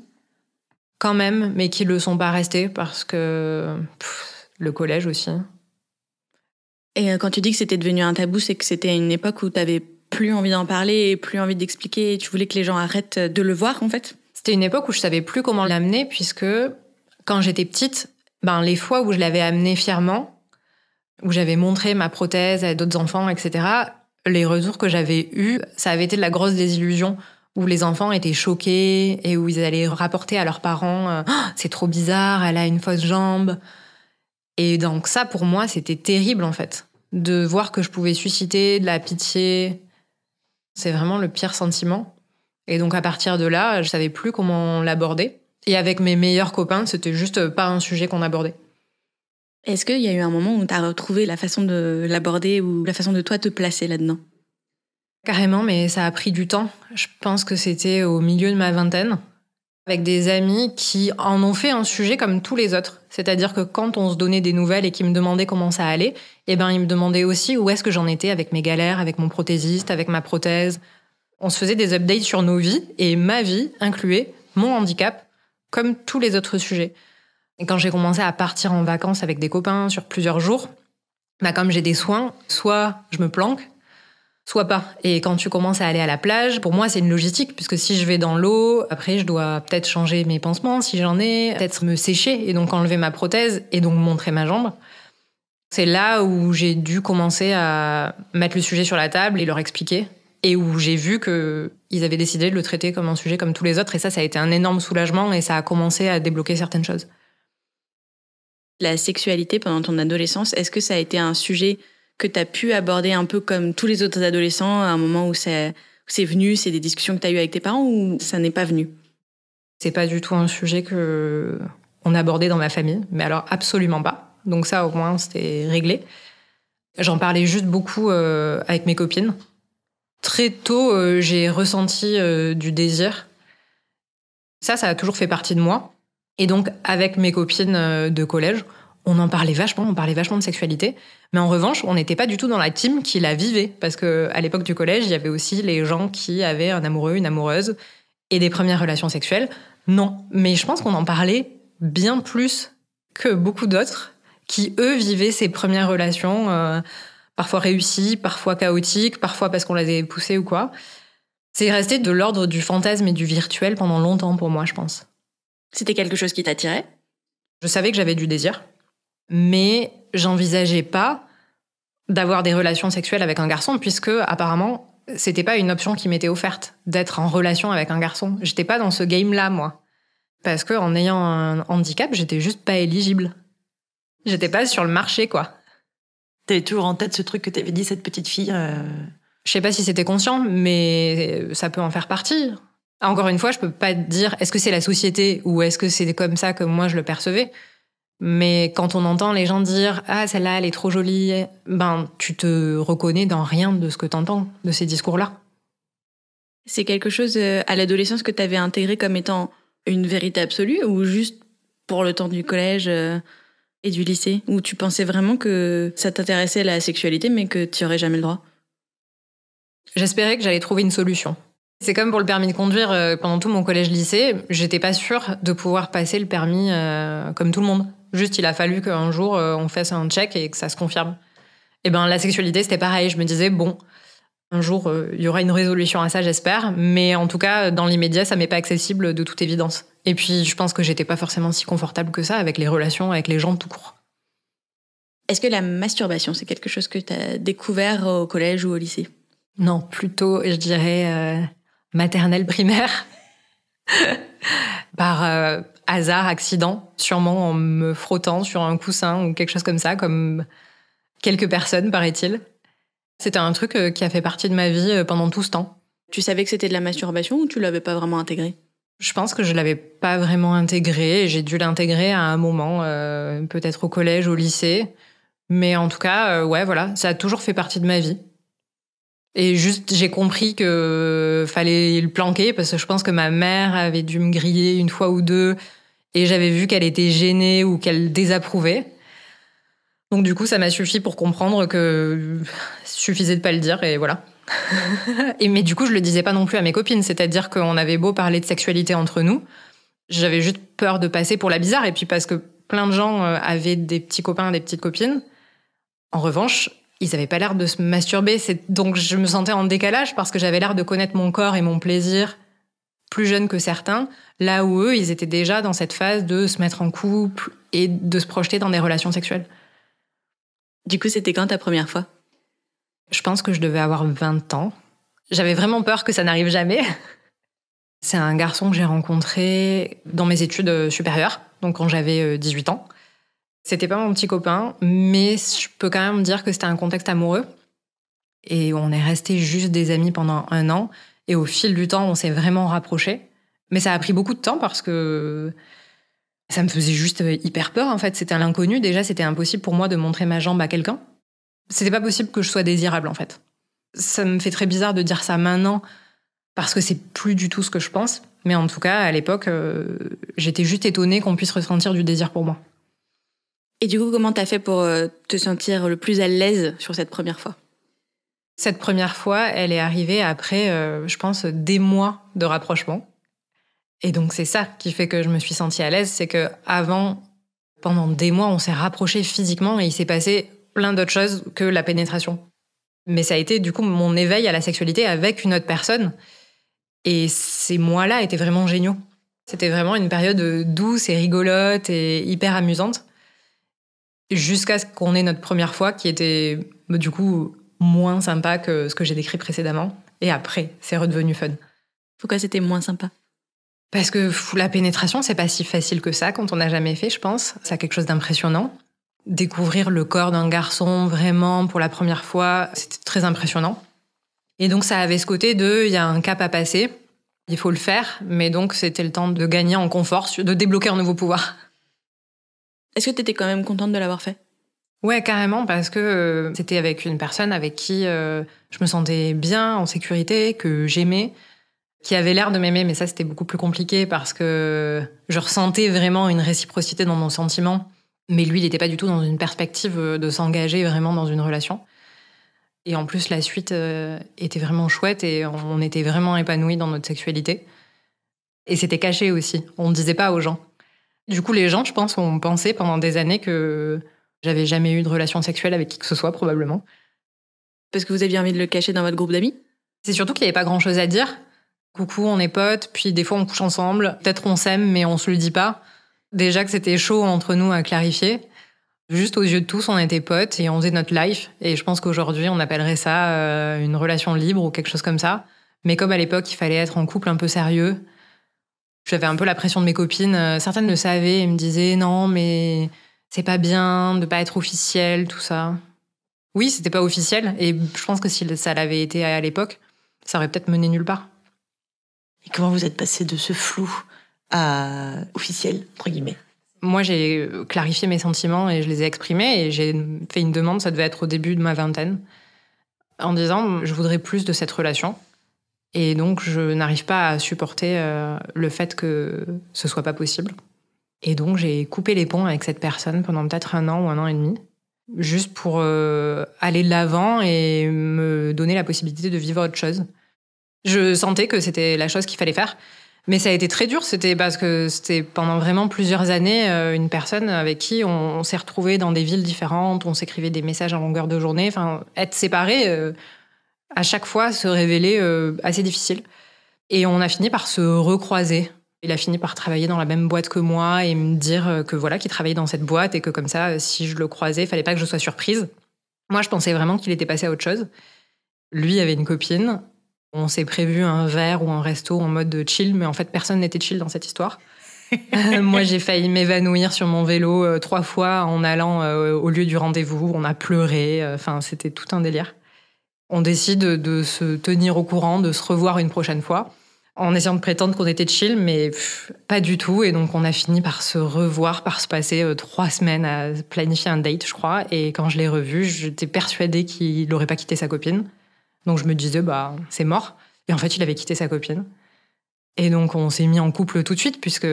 Quand même, mais qui ne le sont pas restés parce que le collège aussi. Et quand tu dis que c'était devenu un tabou, c'est que c'était une époque où tu n'avais plus envie d'en parler et plus envie d'expliquer et tu voulais que les gens arrêtent de le voir, en fait ? C'était une époque où je ne savais plus comment l'amener puisque quand j'étais petite, les fois où je l'avais amené fièrement, où j'avais montré ma prothèse à d'autres enfants, etc., les retours que j'avais eus, ça avait été de la grosse désillusion, où les enfants étaient choqués et où ils allaient rapporter à leurs parents « C'est trop bizarre, elle a une fausse jambe ». Et donc ça, pour moi, c'était terrible, en fait, de voir que je pouvais susciter de la pitié. C'est vraiment le pire sentiment. Et donc à partir de là, je savais plus comment l'aborder. Et avec mes meilleurs copains, c'était juste pas un sujet qu'on abordait. Est-ce qu'il y a eu un moment où tu as retrouvé la façon de l'aborder ou la façon de toi te placer là-dedans ? Carrément, mais ça a pris du temps. Je pense que c'était au milieu de ma vingtaine, avec des amis qui en ont fait un sujet comme tous les autres. C'est-à-dire que quand on se donnait des nouvelles et qu'ils me demandaient comment ça allait, ils me demandaient aussi où est-ce que j'en étais avec mes galères, avec mon prothésiste, avec ma prothèse. On se faisait des updates sur nos vies et ma vie incluait mon handicap comme tous les autres sujets. Et quand j'ai commencé à partir en vacances avec des copains sur plusieurs jours, comme j'ai des soins, soit je me planque, soit pas. Et quand tu commences à aller à la plage, pour moi, c'est une logistique, puisque si je vais dans l'eau, après, je dois peut-être changer mes pansements, si j'en ai, peut-être me sécher, et donc enlever ma prothèse, et donc montrer ma jambe. C'est là où j'ai dû commencer à mettre le sujet sur la table et leur expliquer, et où j'ai vu qu'ils avaient décidé de le traiter comme un sujet comme tous les autres, et ça a été un énorme soulagement, et ça a commencé à débloquer certaines choses. La sexualité pendant ton adolescence, est-ce que ça a été un sujet que tu as pu aborder un peu comme tous les autres adolescents à un moment où c'est venu, c'est des discussions que tu as eues avec tes parents ou ça n'est pas venu? C'est pas du tout un sujet qu'on abordait dans ma famille, mais alors absolument pas. Donc ça, au moins, c'était réglé. J'en parlais juste beaucoup avec mes copines. Très tôt, j'ai ressenti du désir. Ça a toujours fait partie de moi. Et donc, avec mes copines de collège, on parlait vachement de sexualité. Mais en revanche, on n'était pas du tout dans la team qui la vivait. Parce qu'à l'époque du collège, il y avait aussi les gens qui avaient un amoureux, une amoureuse, et des premières relations sexuelles. Non. Mais je pense qu'on en parlait bien plus que beaucoup d'autres qui, eux, vivaient ces premières relations, parfois réussies, parfois chaotiques, parfois parce qu'on les avait poussées ou quoi. C'est resté de l'ordre du fantasme et du virtuel pendant longtemps pour moi, je pense. C'était quelque chose qui t'attirait? Je savais que j'avais du désir, mais j'envisageais pas d'avoir des relations sexuelles avec un garçon, puisque apparemment, c'était pas une option qui m'était offerte, d'être en relation avec un garçon. J'étais pas dans ce game-là, moi. Parce qu'en ayant un handicap, j'étais juste pas éligible. J'étais pas sur le marché, quoi. T'avais toujours en tête ce truc que t'avais dit, cette petite fille Je sais pas si c'était conscient, mais ça peut en faire partie. Encore une fois, je peux pas te dire est-ce que c'est la société ou est-ce que c'est comme ça que moi je le percevais. Mais quand on entend les gens dire « Ah, celle-là, elle est trop jolie », tu te reconnais dans rien de ce que t'entends, de ces discours-là. C'est quelque chose à l'adolescence que t'avais intégré comme étant une vérité absolue ou juste pour le temps du collège et du lycée, où tu pensais vraiment que ça t'intéressait la sexualité mais que tu aurais jamais le droit? J'espérais que j'allais trouver une solution. C'est comme pour le permis de conduire, pendant tout mon collège-lycée, j'étais pas sûre de pouvoir passer le permis comme tout le monde. Juste, il a fallu qu'un jour, on fasse un check et que ça se confirme. Et la sexualité, c'était pareil. Je me disais, bon, un jour, il y aura une résolution à ça, j'espère. Mais en tout cas, dans l'immédiat, ça m'est pas accessible de toute évidence. Et puis, je pense que j'étais pas forcément si confortable que ça avec les relations, avec les gens tout court. Est-ce que la masturbation, c'est quelque chose que t'as découvert au collège ou au lycée? Non, plutôt, je dirais... maternelle primaire, par hasard, accident, sûrement en me frottant sur un coussin ou quelque chose comme ça, comme quelques personnes, paraît-il. C'était un truc qui a fait partie de ma vie pendant tout ce temps. Tu savais que c'était de la masturbation ou tu l'avais pas vraiment intégré? Je pense que je l'avais pas vraiment intégré, et j'ai dû l'intégrer à un moment, peut-être au collège, au lycée. Mais en tout cas, voilà, ça a toujours fait partie de ma vie. Et juste, j'ai compris que fallait le planquer parce que je pense que ma mère avait dû me griller une fois ou deux et j'avais vu qu'elle était gênée ou qu'elle désapprouvait. Donc du coup, ça m'a suffi pour comprendre que suffisait de pas le dire et voilà. Mais du coup, je le disais pas non plus à mes copines. C'est-à-dire qu'on avait beau parler de sexualité entre nous, j'avais juste peur de passer pour la bizarre. Et puis parce que plein de gens avaient des petits copains, des petites copines. En revanche, ils n'avaient pas l'air de se masturber. Donc je me sentais en décalage parce que j'avais l'air de connaître mon corps et mon plaisir plus jeune que certains, là où eux, ils étaient déjà dans cette phase de se mettre en couple et de se projeter dans des relations sexuelles. Du coup, c'était quand ta première fois? Je pense que je devais avoir 20 ans. J'avais vraiment peur que ça n'arrive jamais. C'est un garçon que j'ai rencontré dans mes études supérieures, donc quand j'avais 18 ans. C'était pas mon petit copain, mais je peux quand même dire que c'était un contexte amoureux. Et on est restés juste des amis pendant 1 an. Et au fil du temps, on s'est vraiment rapprochés. Mais ça a pris beaucoup de temps parce que ça me faisait juste hyper peur, en fait. C'était l'inconnu. Déjà, c'était impossible pour moi de montrer ma jambe à quelqu'un. C'était pas possible que je sois désirable, en fait. Ça me fait très bizarre de dire ça maintenant, parce que c'est plus du tout ce que je pense. Mais en tout cas, à l'époque, j'étais juste étonnée qu'on puisse ressentir du désir pour moi. Et du coup, comment t'as fait pour te sentir le plus à l'aise sur cette première fois ? Cette première fois, elle est arrivée après, je pense, des mois de rapprochement. Et donc, c'est ça qui fait que je me suis sentie à l'aise, c'est qu'avant, pendant des mois, on s'est rapprochés physiquement et il s'est passé plein d'autres choses que la pénétration. Mais ça a été, du coup, mon éveil à la sexualité avec une autre personne. Et ces mois-là étaient vraiment géniaux. C'était vraiment une période douce et rigolote et hyper amusante. Jusqu'à ce qu'on ait notre première fois, qui était, du coup, moins sympa que ce que j'ai décrit précédemment. Et après, c'est redevenu fun. Pourquoi c'était moins sympa ? Parce que la pénétration, c'est pas si facile que ça quand on n'a jamais fait, je pense. Ça a quelque chose d'impressionnant. Découvrir le corps d'un garçon vraiment pour la première fois, c'était très impressionnant. Et donc ça avait ce côté il y a un cap à passer, il faut le faire, mais donc c'était le temps de gagner en confort, de débloquer un nouveau pouvoir. Est-ce que t'étais quand même contente de l'avoir fait ? Ouais, carrément, parce que c'était avec une personne avec qui je me sentais bien, en sécurité, que j'aimais, qui avait l'air de m'aimer, mais ça c'était beaucoup plus compliqué parce que je ressentais vraiment une réciprocité dans mon sentiment. Mais lui, il n'était pas du tout dans une perspective de s'engager vraiment dans une relation. Et en plus, la suite était vraiment chouette et on était vraiment épanouis dans notre sexualité. Et c'était caché aussi, on ne disait pas aux gens. Du coup, les gens, je pense, ont pensé pendant des années que j'avais jamais eu de relation sexuelle avec qui que ce soit, probablement. Parce que vous aviez envie de le cacher dans votre groupe d'amis ? C'est surtout qu'il n'y avait pas grand-chose à dire. Coucou, on est potes, puis des fois on couche ensemble. Peut-être on s'aime, mais on se le dit pas. Déjà que c'était chaud entre nous à clarifier. Juste aux yeux de tous, on était potes et on faisait notre life. Et je pense qu'aujourd'hui, on appellerait ça une relation libre ou quelque chose comme ça. Mais comme à l'époque, il fallait être en couple un peu sérieux, j'avais un peu la pression de mes copines. Certaines le savaient et me disaient « Non, mais c'est pas bien de pas être officiel, tout ça. » Oui, c'était pas officiel. Et je pense que si ça l'avait été à l'époque, ça aurait peut-être mené nulle part. Et comment vous êtes passé de ce flou à officiel, entre guillemets ? Moi, j'ai clarifié mes sentiments et je les ai exprimés et j'ai fait une demande, ça devait être au début de ma vingtaine, en disant « Je voudrais plus de cette relation ». Et donc, je n'arrive pas à supporter le fait que ce soit pas possible. Et donc, j'ai coupé les ponts avec cette personne pendant peut-être 1 an ou 1 an et demi, juste pour aller de l'avant et me donner la possibilité de vivre autre chose. Je sentais que c'était la chose qu'il fallait faire. Mais ça a été très dur, c'était parce que c'était pendant vraiment plusieurs années une personne avec qui on s'est retrouvés dans des villes différentes, on s'écrivait des messages en longueur de journée. Enfin, être séparés, à chaque fois, se révélait assez difficile. Et on a fini par se recroiser. Il a fini par travailler dans la même boîte que moi et me dire que voilà, qu'il travaillait dans cette boîte et que comme ça, si je le croisais, il fallait pas que je sois surprise. Moi, je pensais vraiment qu'il était passé à autre chose. Lui avait une copine. On s'est prévu un verre ou un resto en mode chill, mais en fait, personne n'était chill dans cette histoire. Moi, j'ai failli m'évanouir sur mon vélo 3 fois en allant au lieu du rendez-vous. On a pleuré. Enfin, c'était tout un délire. On décide de se tenir au courant, de se revoir une prochaine fois, en essayant de prétendre qu'on était chill, mais pas du tout. Et donc, on a fini par se revoir, par se passer 3 semaines à planifier un date, je crois. Et quand je l'ai revu, j'étais persuadée qu'il n'aurait pas quitté sa copine. Donc je me disais, c'est mort. Et en fait, il avait quitté sa copine. Et donc on s'est mis en couple tout de suite, puisque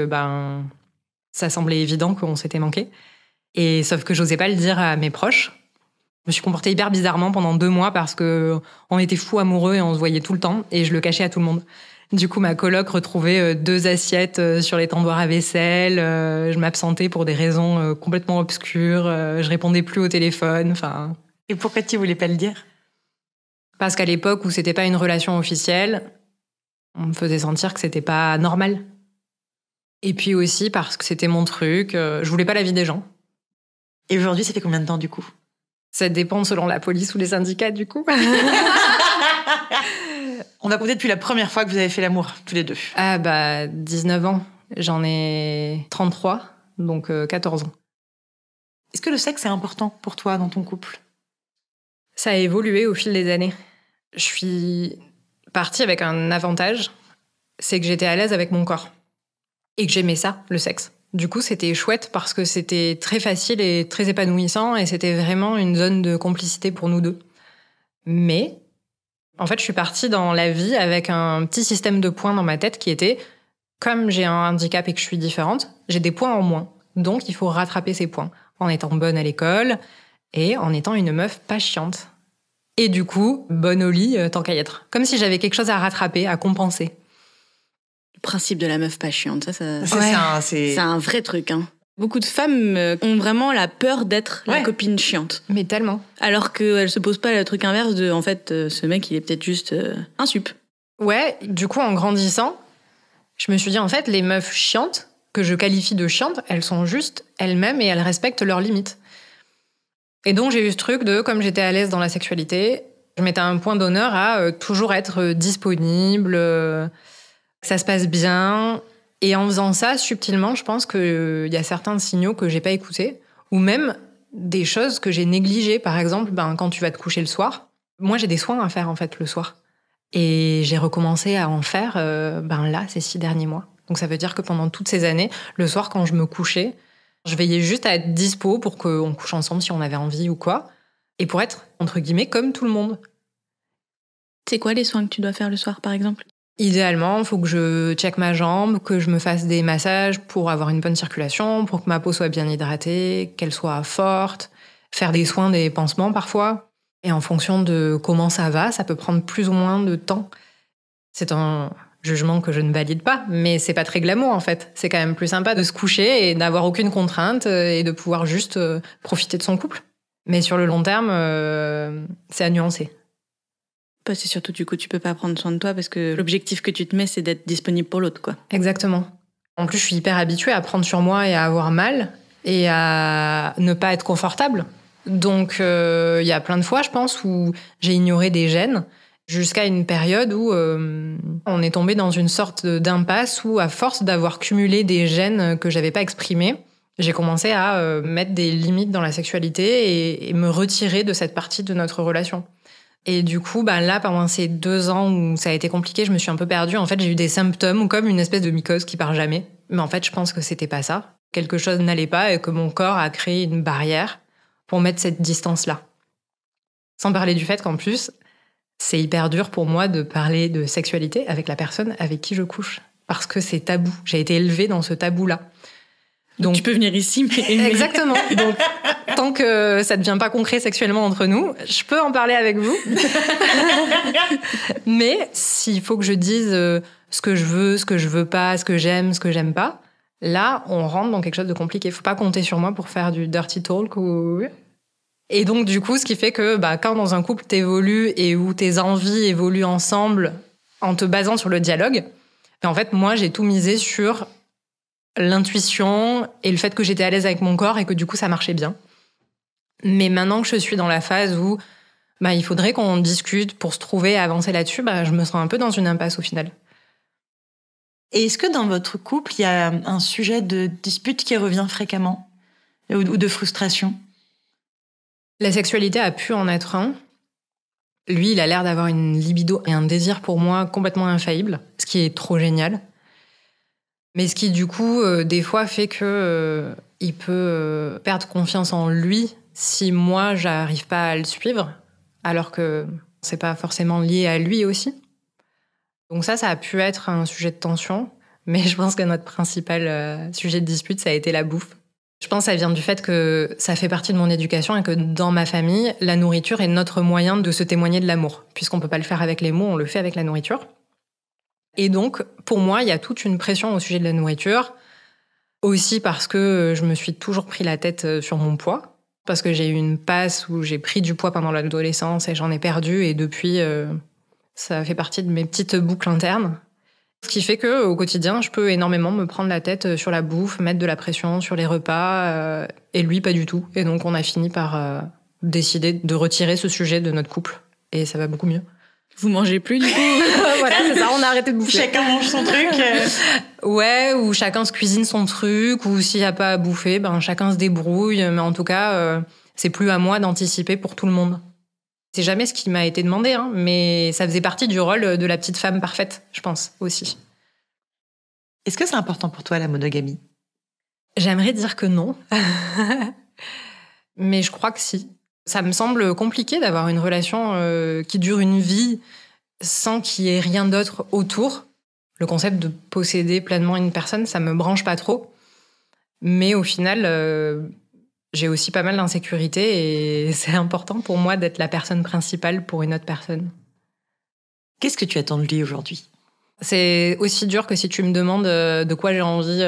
ça semblait évident qu'on s'était manqué. Et sauf que j'osais pas le dire à mes proches. Je me suis comportée hyper bizarrement pendant 2 mois parce qu'on était fous amoureux et on se voyait tout le temps. Et je le cachais à tout le monde. Du coup, ma coloc retrouvait 2 assiettes sur les tendoirs à vaisselle. Je m'absentais pour des raisons complètement obscures. Je répondais plus au téléphone. Et pourquoi tu voulais pas le dire ? Parce qu'à l'époque où c'était pas une relation officielle, on me faisait sentir que c'était pas normal. Et puis aussi parce que c'était mon truc, je voulais pas la vie des gens. Et aujourd'hui, ça fait combien de temps du coup ? Ça dépend selon la police ou les syndicats du coup. On va compter depuis la première fois que vous avez fait l'amour, tous les deux. 19 ans. J'en ai 33, donc 14 ans. Est-ce que le sexe est important pour toi dans ton couple ? Ça a évolué au fil des années. Je suis partie avec un avantage, c'est que j'étais à l'aise avec mon corps. Et que j'aimais ça, le sexe. Du coup, c'était chouette parce que c'était très facile et très épanouissant et c'était vraiment une zone de complicité pour nous deux. Mais En fait, je suis partie dans la vie avec un petit système de points dans ma tête qui était, comme j'ai un handicap et que je suis différente, j'ai des points en moins. Donc, il faut rattraper ces points en étant bonne à l'école et en étant une meuf pas chiante. Et du coup, bonne au lit, tant qu'à y être. Comme si j'avais quelque chose à rattraper, à compenser. Le principe de la meuf pas chiante, C'est c'est un vrai truc. Hein. Beaucoup de femmes ont vraiment la peur d'être la copine chiante. Mais tellement. Alors qu'elles se posent pas le truc inverse de, en fait, ce mec, il est peut-être juste un sup. Ouais, du coup, en grandissant, je me suis dit, en fait, les meufs chiantes, que je qualifie de chiantes, elles sont juste elles-mêmes et elles respectent leurs limites. Et donc, j'ai eu ce truc de, comme j'étais à l'aise dans la sexualité, je mettais un point d'honneur à toujours être disponible, que ça se passe bien. Et en faisant ça, subtilement, je pense qu'il y a certains signaux que j'ai pas écoutés, ou même des choses que j'ai négligées. Par exemple, quand tu vas te coucher le soir, moi, j'ai des soins à faire, en fait, le soir. Et j'ai recommencé à en faire, là, ces 6 derniers mois. Donc, ça veut dire que pendant toutes ces années, le soir, quand je me couchais, je veillais juste à être dispo pour qu'on couche ensemble si on avait envie ou quoi. Et pour être, entre guillemets, comme tout le monde. C'est quoi les soins que tu dois faire le soir, par exemple ? Idéalement, il faut que je check ma jambe, que je me fasse des massages pour avoir une bonne circulation, pour que ma peau soit bien hydratée, qu'elle soit forte, faire des soins, des pansements parfois. Et en fonction de comment ça va, ça peut prendre plus ou moins de temps. C'est un jugement que je ne valide pas, mais c'est pas très glamour en fait. C'est quand même plus sympa de se coucher et d'avoir aucune contrainte et de pouvoir juste profiter de son couple. Mais sur le long terme, c'est à nuancer. C'est surtout, du coup, tu peux pas prendre soin de toi parce que l'objectif que tu te mets, c'est d'être disponible pour l'autre, quoi. Exactement. En plus, je suis hyper habituée à prendre sur moi et à avoir mal et à ne pas être confortable. Donc, il y a plein de fois, je pense, où j'ai ignoré des gènes jusqu'à une période où on est tombé dans une sorte d'impasse où, à force d'avoir cumulé des gènes que j'avais pas exprimés, j'ai commencé à mettre des limites dans la sexualité et me retirer de cette partie de notre relation. Et du coup, là, pendant ces 2 ans où ça a été compliqué, je me suis un peu perdue. En fait, j'ai eu des symptômes comme une espèce de mycose qui part jamais. Mais en fait, je pense que c'était pas ça. Quelque chose n'allait pas et que mon corps a créé une barrière pour mettre cette distance-là. Sans parler du fait qu'en plus, c'est hyper dur pour moi de parler de sexualité avec la personne avec qui je couche. Parce que c'est tabou. J'ai été élevée dans ce tabou-là. Donc tu peux venir ici, mais... Exactement. Donc, tant que ça ne devient pas concret sexuellement entre nous, je peux en parler avec vous. Mais s'il faut que je dise ce que je veux pas, ce que j'aime pas, là, on rentre dans quelque chose de compliqué. Il faut pas compter sur moi pour faire du dirty talk. Et donc, du coup, ce qui fait que quand dans un couple t'évolues et où tes envies évoluent ensemble en te basant sur le dialogue, en fait, moi, j'ai tout misé sur l'intuition et le fait que j'étais à l'aise avec mon corps et que du coup ça marchait bien. Mais maintenant que je suis dans la phase où il faudrait qu'on discute pour se trouver et avancer là-dessus, je me sens un peu dans une impasse au final. Et est-ce que dans votre couple, il y a un sujet de dispute qui revient fréquemment ou de frustration ? La sexualité a pu en être un. Lui, il a l'air d'avoir une libido et un désir pour moi complètement infaillible, ce qui est trop génial. Mais ce qui, du coup, des fois fait que il peut perdre confiance en lui si moi, j'arrive pas à le suivre, alors que c'est pas forcément lié à lui aussi. Donc ça a pu être un sujet de tension, mais je pense que notre principal sujet de dispute, ça a été la bouffe. Je pense que ça vient du fait que ça fait partie de mon éducation et que dans ma famille, la nourriture est notre moyen de se témoigner de l'amour. Puisqu'on peut pas le faire avec les mots, on le fait avec la nourriture. Et donc, pour moi, il y a toute une pression au sujet de la nourriture. Aussi parce que je me suis toujours pris la tête sur mon poids. Parce que j'ai eu une passe où j'ai pris du poids pendant l'adolescence et j'en ai perdu. Et depuis, ça fait partie de mes petites boucles internes. Ce qui fait qu'au quotidien, je peux énormément me prendre la tête sur la bouffe, mettre de la pression sur les repas. Et lui, pas du tout. Et donc, on a fini par décider de retirer ce sujet de notre couple. Et ça va beaucoup mieux. Vous mangez plus, du coup. Voilà, c'est ça, on a arrêté de bouffer. Chacun mange son truc. Ouais, ou chacun se cuisine son truc, ou s'il n'y a pas à bouffer, chacun se débrouille. Mais en tout cas, c'est plus à moi d'anticiper pour tout le monde. C'est jamais ce qui m'a été demandé, mais ça faisait partie du rôle de la petite femme parfaite, je pense, aussi. Est-ce que c'est important pour toi, la monogamie ? J'aimerais dire que non. Mais je crois que si. Ça me semble compliqué d'avoir une relation qui dure une vie sans qu'il y ait rien d'autre autour. Le concept de posséder pleinement une personne, ça me branche pas trop. Mais au final, j'ai aussi pas mal d'insécurité et c'est important pour moi d'être la personne principale pour une autre personne. Qu'est-ce que tu attends de lui aujourd'hui ? C'est aussi dur que si tu me demandes de quoi j'ai envie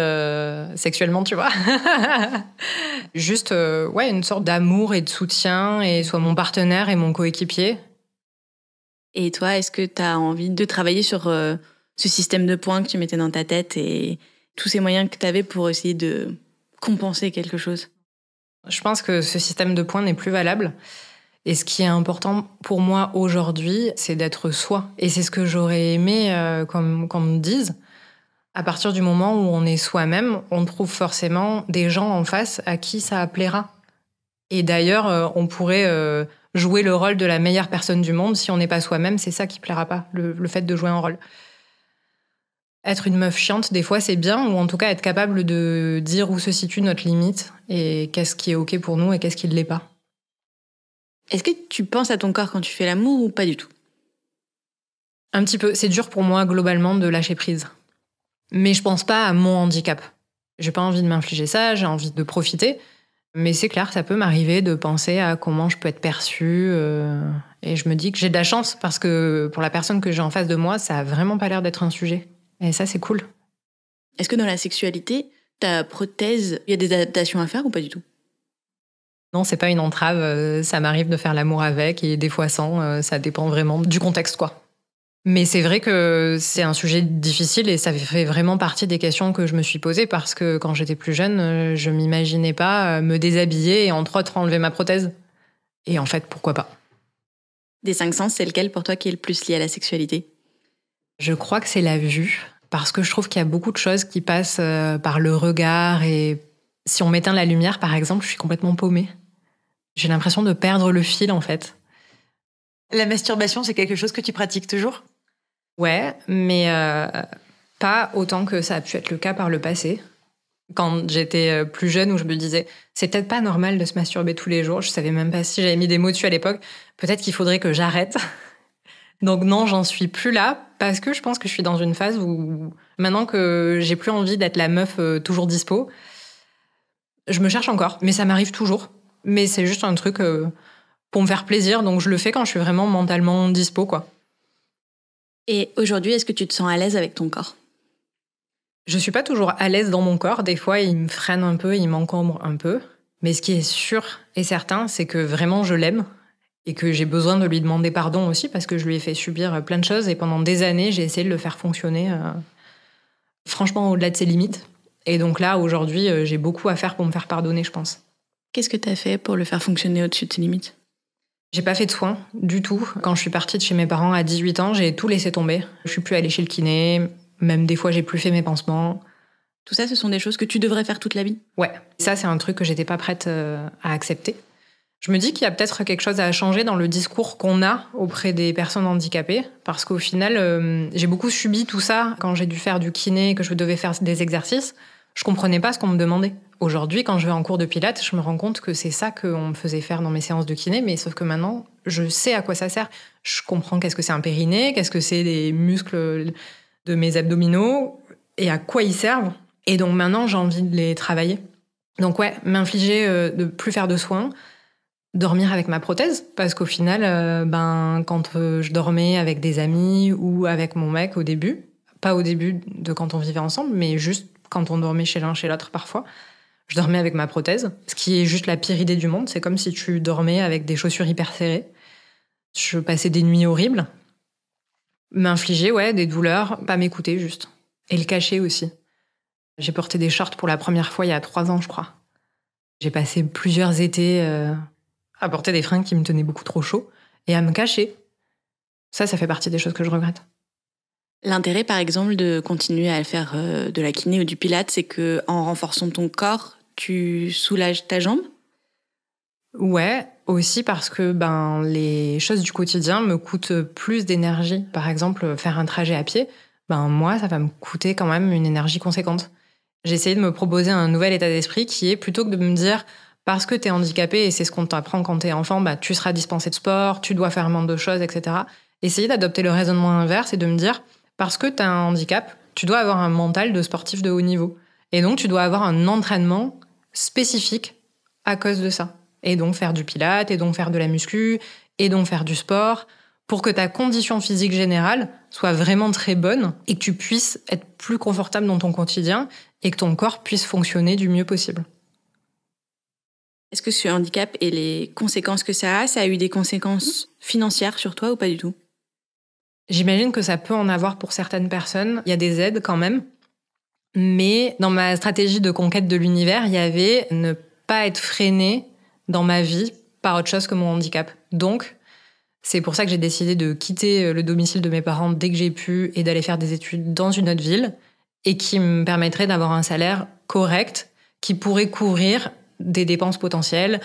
sexuellement, tu vois. Juste, une sorte d'amour et de soutien, et soit mon partenaire et mon coéquipier. Et toi, est-ce que tu as envie de travailler sur ce système de points que tu mettais dans ta tête et tous ces moyens que tu avais pour essayer de compenser quelque chose ? Je pense que ce système de points n'est plus valable. Et ce qui est important pour moi aujourd'hui, c'est d'être soi. Et c'est ce que j'aurais aimé qu'on me dise. À partir du moment où on est soi-même, on trouve forcément des gens en face à qui ça plaira. Et d'ailleurs, on pourrait jouer le rôle de la meilleure personne du monde. Si on n'est pas soi-même, c'est ça qui plaira pas, le fait de jouer un rôle. Être une meuf chiante, des fois, c'est bien, ou en tout cas être capable de dire où se situe notre limite et qu'est-ce qui est OK pour nous et qu'est-ce qui ne l'est pas. Est-ce que tu penses à ton corps quand tu fais l'amour ou pas du tout ? Un petit peu. C'est dur pour moi, globalement, de lâcher prise. Mais je pense pas à mon handicap. J'ai pas envie de m'infliger ça, j'ai envie de profiter. Mais c'est clair, ça peut m'arriver de penser à comment je peux être perçue. Et je me dis que j'ai de la chance parce que pour la personne que j'ai en face de moi, ça a vraiment pas l'air d'être un sujet. Et ça, c'est cool. Est-ce que dans la sexualité, ta prothèse, il y a des adaptations à faire ou pas du tout ? Non, c'est pas une entrave. Ça m'arrive de faire l'amour avec et des fois sans. Ça dépend vraiment du contexte, quoi. Mais c'est vrai que c'est un sujet difficile et ça fait vraiment partie des questions que je me suis posées parce que quand j'étais plus jeune, je m'imaginais pas me déshabiller et entre autres enlever ma prothèse. Et en fait, pourquoi pas ? Des 5 sens, c'est lequel pour toi qui est le plus lié à la sexualité ? Je crois que c'est la vue, parce que je trouve qu'il y a beaucoup de choses qui passent par le regard et si on m'éteint la lumière, par exemple, je suis complètement paumée. J'ai l'impression de perdre le fil, en fait. La masturbation, c'est quelque chose que tu pratiques toujours ? Ouais, mais pas autant que ça a pu être le cas par le passé. Quand j'étais plus jeune, où je me disais, c'est peut-être pas normal de se masturber tous les jours. Je savais même pas si j'avais mis des mots dessus à l'époque. Peut-être qu'il faudrait que j'arrête. Donc non, j'en suis plus là, parce que je pense que je suis dans une phase où, maintenant que j'ai plus envie d'être la meuf toujours dispo, je me cherche encore, mais ça m'arrive toujours. Mais c'est juste un truc pour me faire plaisir, donc je le fais quand je suis vraiment mentalement dispo, quoi. Et aujourd'hui, est-ce que tu te sens à l'aise avec ton corps ? Je suis pas toujours à l'aise dans mon corps, des fois il me freine un peu, il m'encombre un peu, mais ce qui est sûr et certain, c'est que vraiment je l'aime. Et que j'ai besoin de lui demander pardon aussi parce que je lui ai fait subir plein de choses et pendant des années, j'ai essayé de le faire fonctionner franchement au-delà de ses limites. Et donc là, aujourd'hui, j'ai beaucoup à faire pour me faire pardonner, je pense. Qu'est-ce que tu as fait pour le faire fonctionner au-dessus de ses limites ? J'ai pas fait de soins du tout. Quand je suis partie de chez mes parents à 18 ans, j'ai tout laissé tomber. Je suis plus allée chez le kiné, même des fois, j'ai plus fait mes pansements. Tout ça, ce sont des choses que tu devrais faire toute la vie ? Ouais, ça, c'est un truc que j'étais pas prête à accepter. Je me dis qu'il y a peut-être quelque chose à changer dans le discours qu'on a auprès des personnes handicapées, parce qu'au final, j'ai beaucoup subi tout ça quand j'ai dû faire du kiné, que je devais faire des exercices. Je comprenais pas ce qu'on me demandait. Aujourd'hui, quand je vais en cours de pilates, je me rends compte que c'est ça qu'on me faisait faire dans mes séances de kiné, mais sauf que maintenant, je sais à quoi ça sert. Je comprends qu'est-ce que c'est un périnée, qu'est-ce que c'est des muscles de mes abdominaux, et à quoi ils servent. Et donc maintenant, j'ai envie de les travailler. Donc ouais, m'infliger de plus faire de soins, dormir avec ma prothèse, parce qu'au final, quand je dormais avec des amis ou avec mon mec au début, pas au début de quand on vivait ensemble, mais juste quand on dormait chez l'un chez l'autre parfois, je dormais avec ma prothèse, ce qui est juste la pire idée du monde. C'est comme si tu dormais avec des chaussures hyper serrées. Je passais des nuits horribles. M'infliger, des douleurs, pas m'écouter juste. Et le cacher aussi. J'ai porté des shorts pour la première fois il y a 3 ans, je crois. J'ai passé plusieurs étés à porter des fringues qui me tenaient beaucoup trop chaud et à me cacher. Ça fait partie des choses que je regrette. L'intérêt, par exemple, de continuer à faire de la kiné ou du pilates, c'est que en renforçant ton corps, tu soulages ta jambe ? Ouais, aussi parce que les choses du quotidien me coûtent plus d'énergie. Par exemple, faire un trajet à pied, moi, ça va me coûter quand même une énergie conséquente. J'ai essayé de me proposer un nouvel état d'esprit qui est, plutôt que de me dire, parce que t'es handicapé, et c'est ce qu'on t'apprend quand t'es enfant, tu seras dispensé de sport, tu dois faire moins de choses, etc. essayer d'adopter le raisonnement inverse et de me dire, parce que tu as un handicap, tu dois avoir un mental de sportif de haut niveau. Et donc, tu dois avoir un entraînement spécifique à cause de ça. Et donc, faire du pilates, et donc faire de la muscu, et donc faire du sport, pour que ta condition physique générale soit vraiment très bonne et que tu puisses être plus confortable dans ton quotidien et que ton corps puisse fonctionner du mieux possible. Est-ce que ce handicap et les conséquences que ça a eu des conséquences financières sur toi ou pas du tout ? J'imagine que ça peut en avoir pour certaines personnes. Il y a des aides quand même. Mais dans ma stratégie de conquête de l'univers, il y avait ne pas être freinée dans ma vie par autre chose que mon handicap. Donc, c'est pour ça que j'ai décidé de quitter le domicile de mes parents dès que j'ai pu et d'aller faire des études dans une autre ville et qui me permettrait d'avoir un salaire correct qui pourrait couvrir des dépenses potentielles.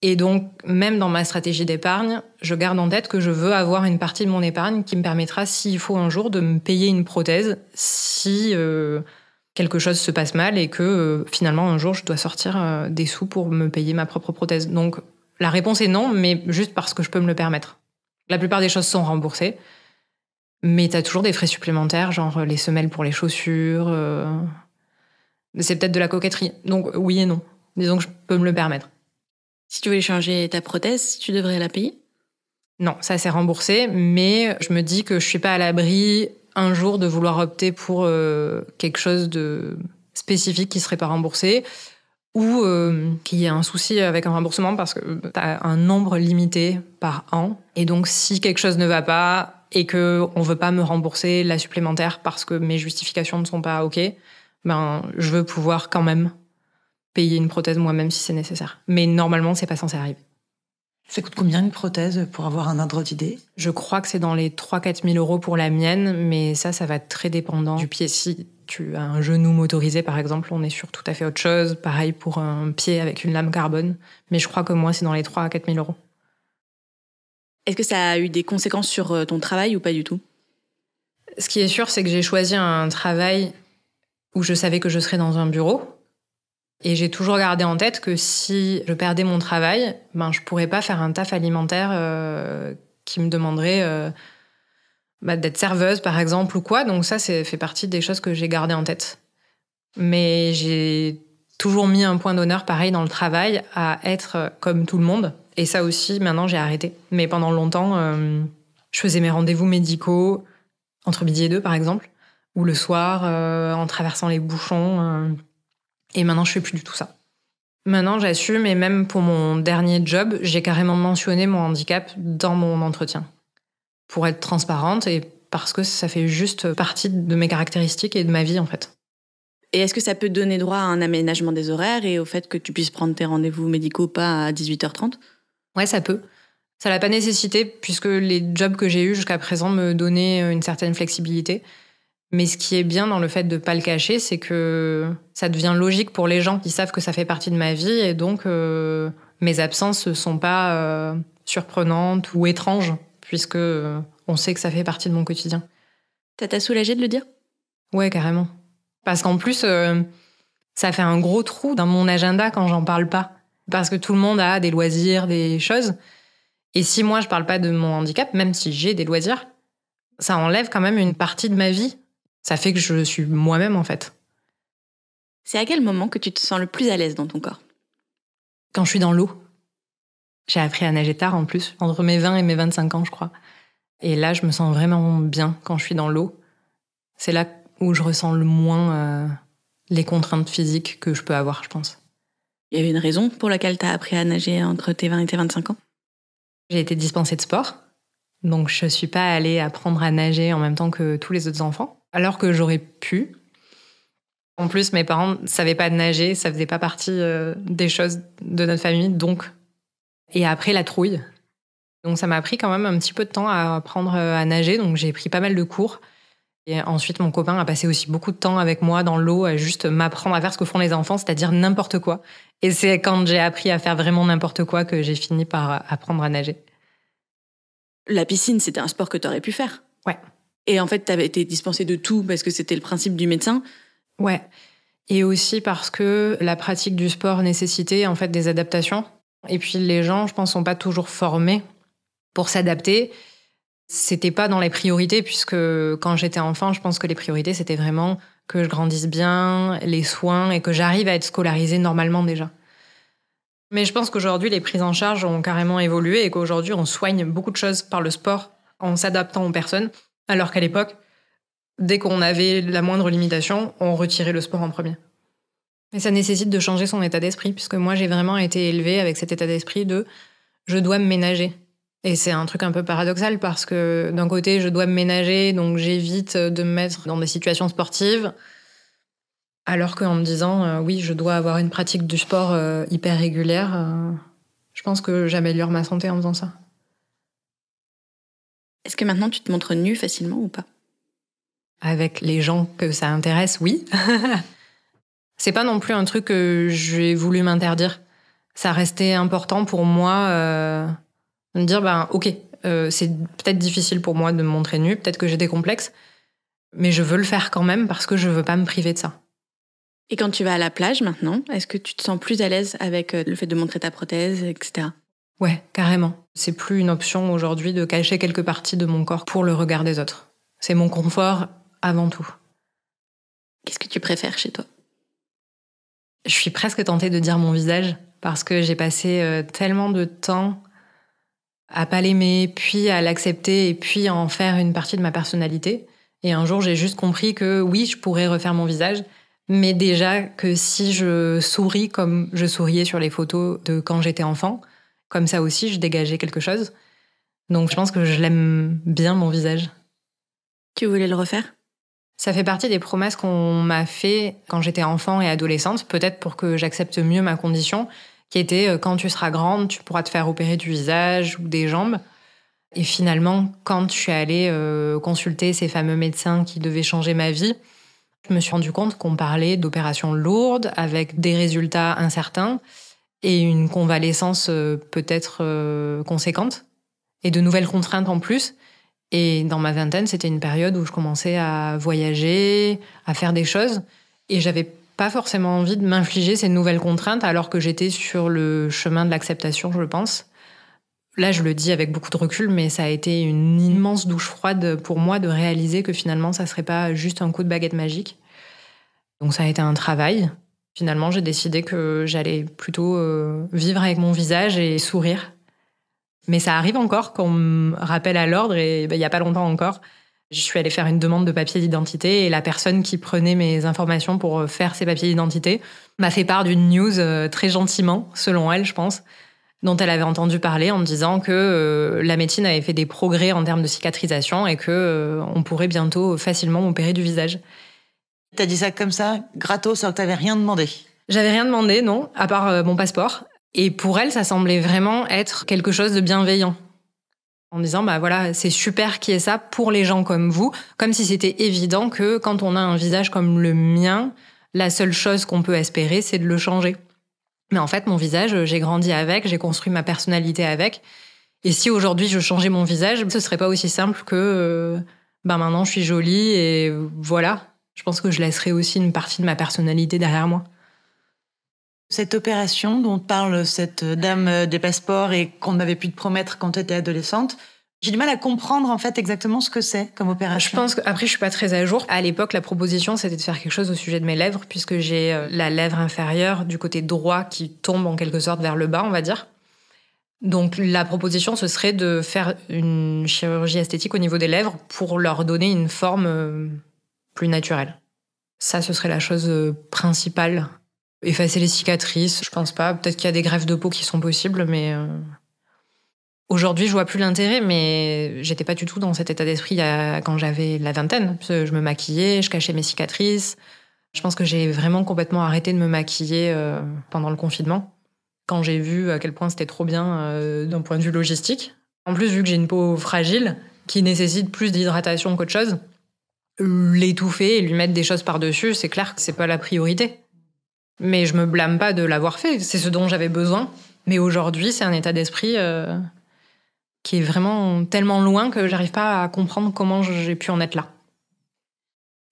Et donc, même dans ma stratégie d'épargne, je garde en tête que je veux avoir une partie de mon épargne qui me permettra, s'il faut un jour, de me payer une prothèse si quelque chose se passe mal et que finalement, un jour, je dois sortir des sous pour me payer ma propre prothèse. Donc, la réponse est non, mais juste parce que je peux me le permettre. La plupart des choses sont remboursées, mais t'as toujours des frais supplémentaires, genre les semelles pour les chaussures. C'est peut-être de la coquetterie. Donc, oui et non. Disons que je peux me le permettre. Si tu voulais changer ta prothèse, tu devrais la payer ? Non, ça c'est remboursé, mais je me dis que je suis pas à l'abri un jour de vouloir opter pour quelque chose de spécifique qui serait pas remboursé ou qu'il y ait un souci avec un remboursement parce que t'as un nombre limité par an. Et donc si quelque chose ne va pas et qu'on veut pas me rembourser la supplémentaire parce que mes justifications ne sont pas OK, ben je veux pouvoir quand même payer une prothèse moi-même si c'est nécessaire. Mais normalement, c'est pas censé arriver. Ça coûte combien une prothèse pour avoir un ordre d'idée ? Je crois que c'est dans les 3-4 000 euros pour la mienne, mais ça va être très dépendant du pied. Si tu as un genou motorisé, par exemple, on est sur tout à fait autre chose. Pareil pour un pied avec une lame carbone. Mais je crois que moi, c'est dans les 3 à 4 000 euros. Est-ce que ça a eu des conséquences sur ton travail ou pas du tout ? Ce qui est sûr, c'est que j'ai choisi un travail où je savais que je serais dans un bureau. Et j'ai toujours gardé en tête que si je perdais mon travail, ben je pourrais pas faire un taf alimentaire qui me demanderait d'être serveuse, par exemple, ou quoi. Donc ça fait partie des choses que j'ai gardées en tête. Mais j'ai toujours mis un point d'honneur, pareil, dans le travail, à être comme tout le monde. Et ça aussi, maintenant, j'ai arrêté. Mais pendant longtemps, je faisais mes rendez-vous médicaux entre midi et 2, par exemple, ou le soir, en traversant les bouchons. Et maintenant, je fais plus du tout ça. Maintenant, j'assume, et même pour mon dernier job, j'ai carrément mentionné mon handicap dans mon entretien. Pour être transparente et parce que ça fait juste partie de mes caractéristiques et de ma vie, en fait. Et est-ce que ça peut donner droit à un aménagement des horaires et au fait que tu puisses prendre tes rendez-vous médicaux pas à 18h30 ? Ouais, ça peut. Ça l'a pas nécessité, puisque les jobs que j'ai eus jusqu'à présent me donnaient une certaine flexibilité. Mais ce qui est bien dans le fait de ne pas le cacher, c'est que ça devient logique pour les gens qui savent que ça fait partie de ma vie. Et donc, mes absences ne sont pas surprenantes ou étranges, puisque on sait que ça fait partie de mon quotidien. Ça t'a soulagé de le dire ? Ouais, carrément. Parce qu'en plus, ça fait un gros trou dans mon agenda quand j'en parle pas. Parce que tout le monde a des loisirs, des choses. Et si moi, je parle pas de mon handicap, même si j'ai des loisirs, ça enlève quand même une partie de ma vie. Ça fait que je suis moi-même, en fait. C'est à quel moment que tu te sens le plus à l'aise dans ton corps ? Quand je suis dans l'eau. J'ai appris à nager tard, en plus, entre mes 20 et mes 25 ans, je crois. Et là, je me sens vraiment bien quand je suis dans l'eau. C'est là où je ressens le moins les contraintes physiques que je peux avoir, je pense. Il y avait une raison pour laquelle tu as appris à nager entre tes 20 et tes 25 ans ? J'ai été dispensée de sport. Donc, je ne suis pas allée apprendre à nager en même temps que tous les autres enfants. Alors que j'aurais pu. En plus, mes parents ne savaient pas nager, ça faisait pas partie des choses de notre famille, donc. Et après, la trouille. Donc ça m'a pris quand même un petit peu de temps à apprendre à nager, donc j'ai pris pas mal de cours. Et ensuite, mon copain a passé aussi beaucoup de temps avec moi dans l'eau à juste m'apprendre à faire ce que font les enfants, c'est-à-dire n'importe quoi. Et c'est quand j'ai appris à faire vraiment n'importe quoi que j'ai fini par apprendre à nager. La piscine, c'était un sport que tu aurais pu faire ? Ouais. Et en fait, tu avais été dispensée de tout parce que c'était le principe du médecin ? Ouais. Et aussi parce que la pratique du sport nécessitait en fait des adaptations. Et puis les gens, je pense, sont pas toujours formés pour s'adapter. C'était pas dans les priorités, puisque quand j'étais enfant, je pense que les priorités, c'était vraiment que je grandisse bien, les soins, et que j'arrive à être scolarisée normalement déjà. Mais je pense qu'aujourd'hui, les prises en charge ont carrément évolué et qu'aujourd'hui, on soigne beaucoup de choses par le sport en s'adaptant aux personnes, alors qu'à l'époque, dès qu'on avait la moindre limitation, on retirait le sport en premier. Mais ça nécessite de changer son état d'esprit, puisque moi, j'ai vraiment été élevée avec cet état d'esprit de « je dois me ménager ». Et c'est un truc un peu paradoxal, parce que d'un côté, je dois me ménager, donc j'évite de me mettre dans des situations sportives, alors qu'en me disant oui, je dois avoir une pratique du sport hyper régulière, je pense que j'améliore ma santé en faisant ça. Est-ce que maintenant, tu te montres nue facilement ou pas ? Avec les gens que ça intéresse, oui. C'est pas non plus un truc que j'ai voulu m'interdire. Ça restait important pour moi de me dire, ok, c'est peut-être difficile pour moi de me montrer nue, peut-être que j'ai des complexes, mais je veux le faire quand même parce que je veux pas me priver de ça. Et quand tu vas à la plage maintenant, est-ce que tu te sens plus à l'aise avec le fait de montrer ta prothèse, etc. Ouais, carrément. C'est plus une option aujourd'hui de cacher quelques parties de mon corps pour le regard des autres. C'est mon confort avant tout. Qu'est-ce que tu préfères chez toi ? Je suis presque tentée de dire mon visage, parce que j'ai passé tellement de temps à pas l'aimer, puis à l'accepter, et puis à en faire une partie de ma personnalité. Et un jour, j'ai juste compris que oui, je pourrais refaire mon visage, mais déjà que si je souris comme je souriais sur les photos de quand j'étais enfant, comme ça aussi, je dégageais quelque chose. Donc je pense que je l'aime bien, mon visage. Tu voulais le refaire ? Ça fait partie des promesses qu'on m'a fait quand j'étais enfant et adolescente, peut-être pour que j'accepte mieux ma condition, qui était quand tu seras grande, tu pourras te faire opérer du visage ou des jambes. Et finalement, quand je suis allée consulter ces fameux médecins qui devaient changer ma vie, je me suis rendu compte qu'on parlait d'opérations lourdes avec des résultats incertains et une convalescence peut-être conséquente et de nouvelles contraintes en plus. Et dans ma vingtaine, c'était une période où je commençais à voyager, à faire des choses, et j'avais pas forcément envie de m'infliger ces nouvelles contraintes alors que j'étais sur le chemin de l'acceptation, je pense. Là, je le dis avec beaucoup de recul, mais ça a été une immense douche froide pour moi de réaliser que finalement, ça serait pas juste un coup de baguette magique. Donc ça a été un travail. Finalement, j'ai décidé que j'allais plutôt vivre avec mon visage et sourire. Mais ça arrive encore qu'on me rappelle à l'ordre, et il y a pas longtemps encore, je suis allée faire une demande de papier d'identité, et la personne qui prenait mes informations pour faire ces papiers d'identité m'a fait part d'une news très gentiment, selon elle, je pense, dont elle avait entendu parler en me disant que la médecine avait fait des progrès en termes de cicatrisation et que on pourrait bientôt facilement m'opérer du visage. T'as dit ça comme ça, gratos, alors que t'avais rien demandé? J'avais rien demandé, non, à part mon passeport. Et pour elle, ça semblait vraiment être quelque chose de bienveillant. En disant, voilà, c'est super qu'il y ait ça pour les gens comme vous, comme si c'était évident que quand on a un visage comme le mien, la seule chose qu'on peut espérer, c'est de le changer. Mais en fait, mon visage, j'ai grandi avec, j'ai construit ma personnalité avec. Et si aujourd'hui je changeais mon visage, ce serait pas aussi simple que maintenant je suis jolie et voilà. Je pense que je laisserais aussi une partie de ma personnalité derrière moi. Cette opération dont parle cette dame des passeports et qu'on m'avait pu te promettre quand tu étais adolescente, j'ai du mal à comprendre en fait exactement ce que c'est comme opération. Je pense qu'après, je suis pas très à jour. À l'époque, la proposition, c'était de faire quelque chose au sujet de mes lèvres, puisque j'ai la lèvre inférieure du côté droit qui tombe en quelque sorte vers le bas, on va dire. Donc la proposition, ce serait de faire une chirurgie esthétique au niveau des lèvres pour leur donner une forme plus naturelle. Ça, ce serait la chose principale. Effacer les cicatrices, je pense pas. Peut-être qu'il y a des greffes de peau qui sont possibles, mais aujourd'hui, je vois plus l'intérêt, mais j'étais pas du tout dans cet état d'esprit quand j'avais la vingtaine. Je me maquillais, je cachais mes cicatrices. Je pense que j'ai vraiment complètement arrêté de me maquiller pendant le confinement, quand j'ai vu à quel point c'était trop bien d'un point de vue logistique. En plus, vu que j'ai une peau fragile, qui nécessite plus d'hydratation qu'autre chose, l'étouffer et lui mettre des choses par-dessus, c'est clair que c'est pas la priorité. Mais je me blâme pas de l'avoir fait, c'est ce dont j'avais besoin. Mais aujourd'hui, c'est un état d'esprit qui est vraiment tellement loin que j'arrive pas à comprendre comment j'ai pu en être là.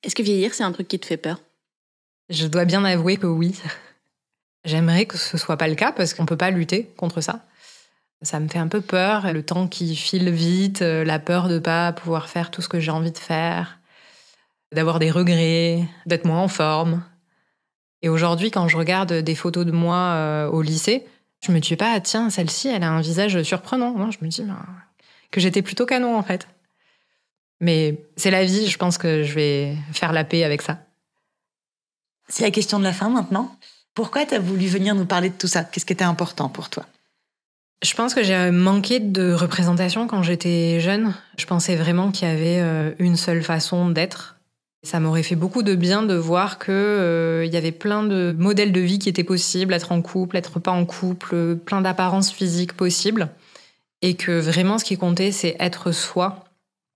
Est-ce que vieillir, c'est un truc qui te fait peur ? Je dois bien avouer que oui. J'aimerais que ce soit pas le cas, parce qu'on peut pas lutter contre ça. Ça me fait un peu peur, le temps qui file vite, la peur de ne pas pouvoir faire tout ce que j'ai envie de faire, d'avoir des regrets, d'être moins en forme. Et aujourd'hui, quand je regarde des photos de moi au lycée, je me dis pas, tiens, celle-ci, elle a un visage surprenant. Non, je me dis que j'étais plutôt canon, en fait. Mais c'est la vie, je pense que je vais faire la paix avec ça. C'est la question de la fin maintenant. Pourquoi tu as voulu venir nous parler de tout ça ? Qu'est-ce qui était important pour toi ? Je pense que j'ai manqué de représentation quand j'étais jeune. Je pensais vraiment qu'il y avait une seule façon d'être. Ça m'aurait fait beaucoup de bien de voir qu'il y avait plein de modèles de vie qui étaient possibles, être en couple, être pas en couple, plein d'apparences physiques possibles. Et que vraiment, ce qui comptait, c'est être soi.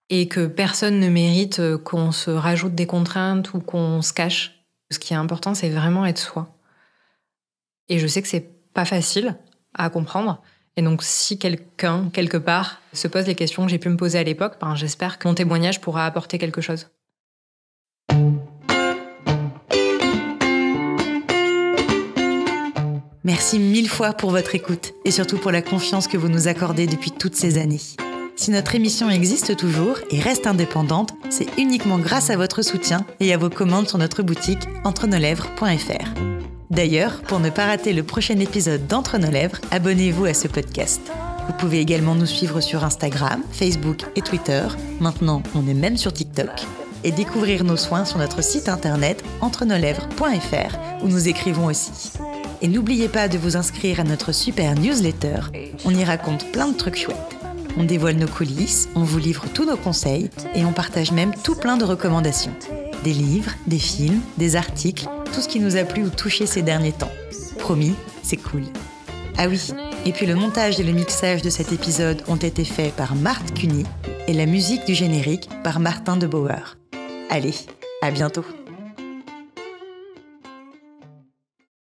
Et que personne ne mérite qu'on se rajoute des contraintes ou qu'on se cache. Ce qui est important, c'est vraiment être soi. Et je sais que c'est pas facile à comprendre. Et donc, si quelqu'un, quelque part, se pose les questions que j'ai pu me poser à l'époque, j'espère que mon témoignage pourra apporter quelque chose. Merci 1000 fois pour votre écoute et surtout pour la confiance que vous nous accordez depuis toutes ces années. Si notre émission existe toujours et reste indépendante, c'est uniquement grâce à votre soutien et à vos commandes sur notre boutique entrenoslèvres.fr. D'ailleurs, pour ne pas rater le prochain épisode d'Entre nos lèvres, abonnez-vous à ce podcast. Vous pouvez également nous suivre sur Instagram, Facebook et Twitter. Maintenant, on est même sur TikTok. Et découvrir nos soins sur notre site internet entrenoslèvres.fr où nous écrivons aussi. Et n'oubliez pas de vous inscrire à notre super newsletter. On y raconte plein de trucs chouettes. On dévoile nos coulisses, on vous livre tous nos conseils et on partage même tout plein de recommandations. Des livres, des films, des articles, tout ce qui nous a plu ou touché ces derniers temps. Promis, c'est cool. Ah oui, et puis le montage et le mixage de cet épisode ont été faits par Marthe Cuny et la musique du générique par Martin de Bauer. Allez, à bientôt.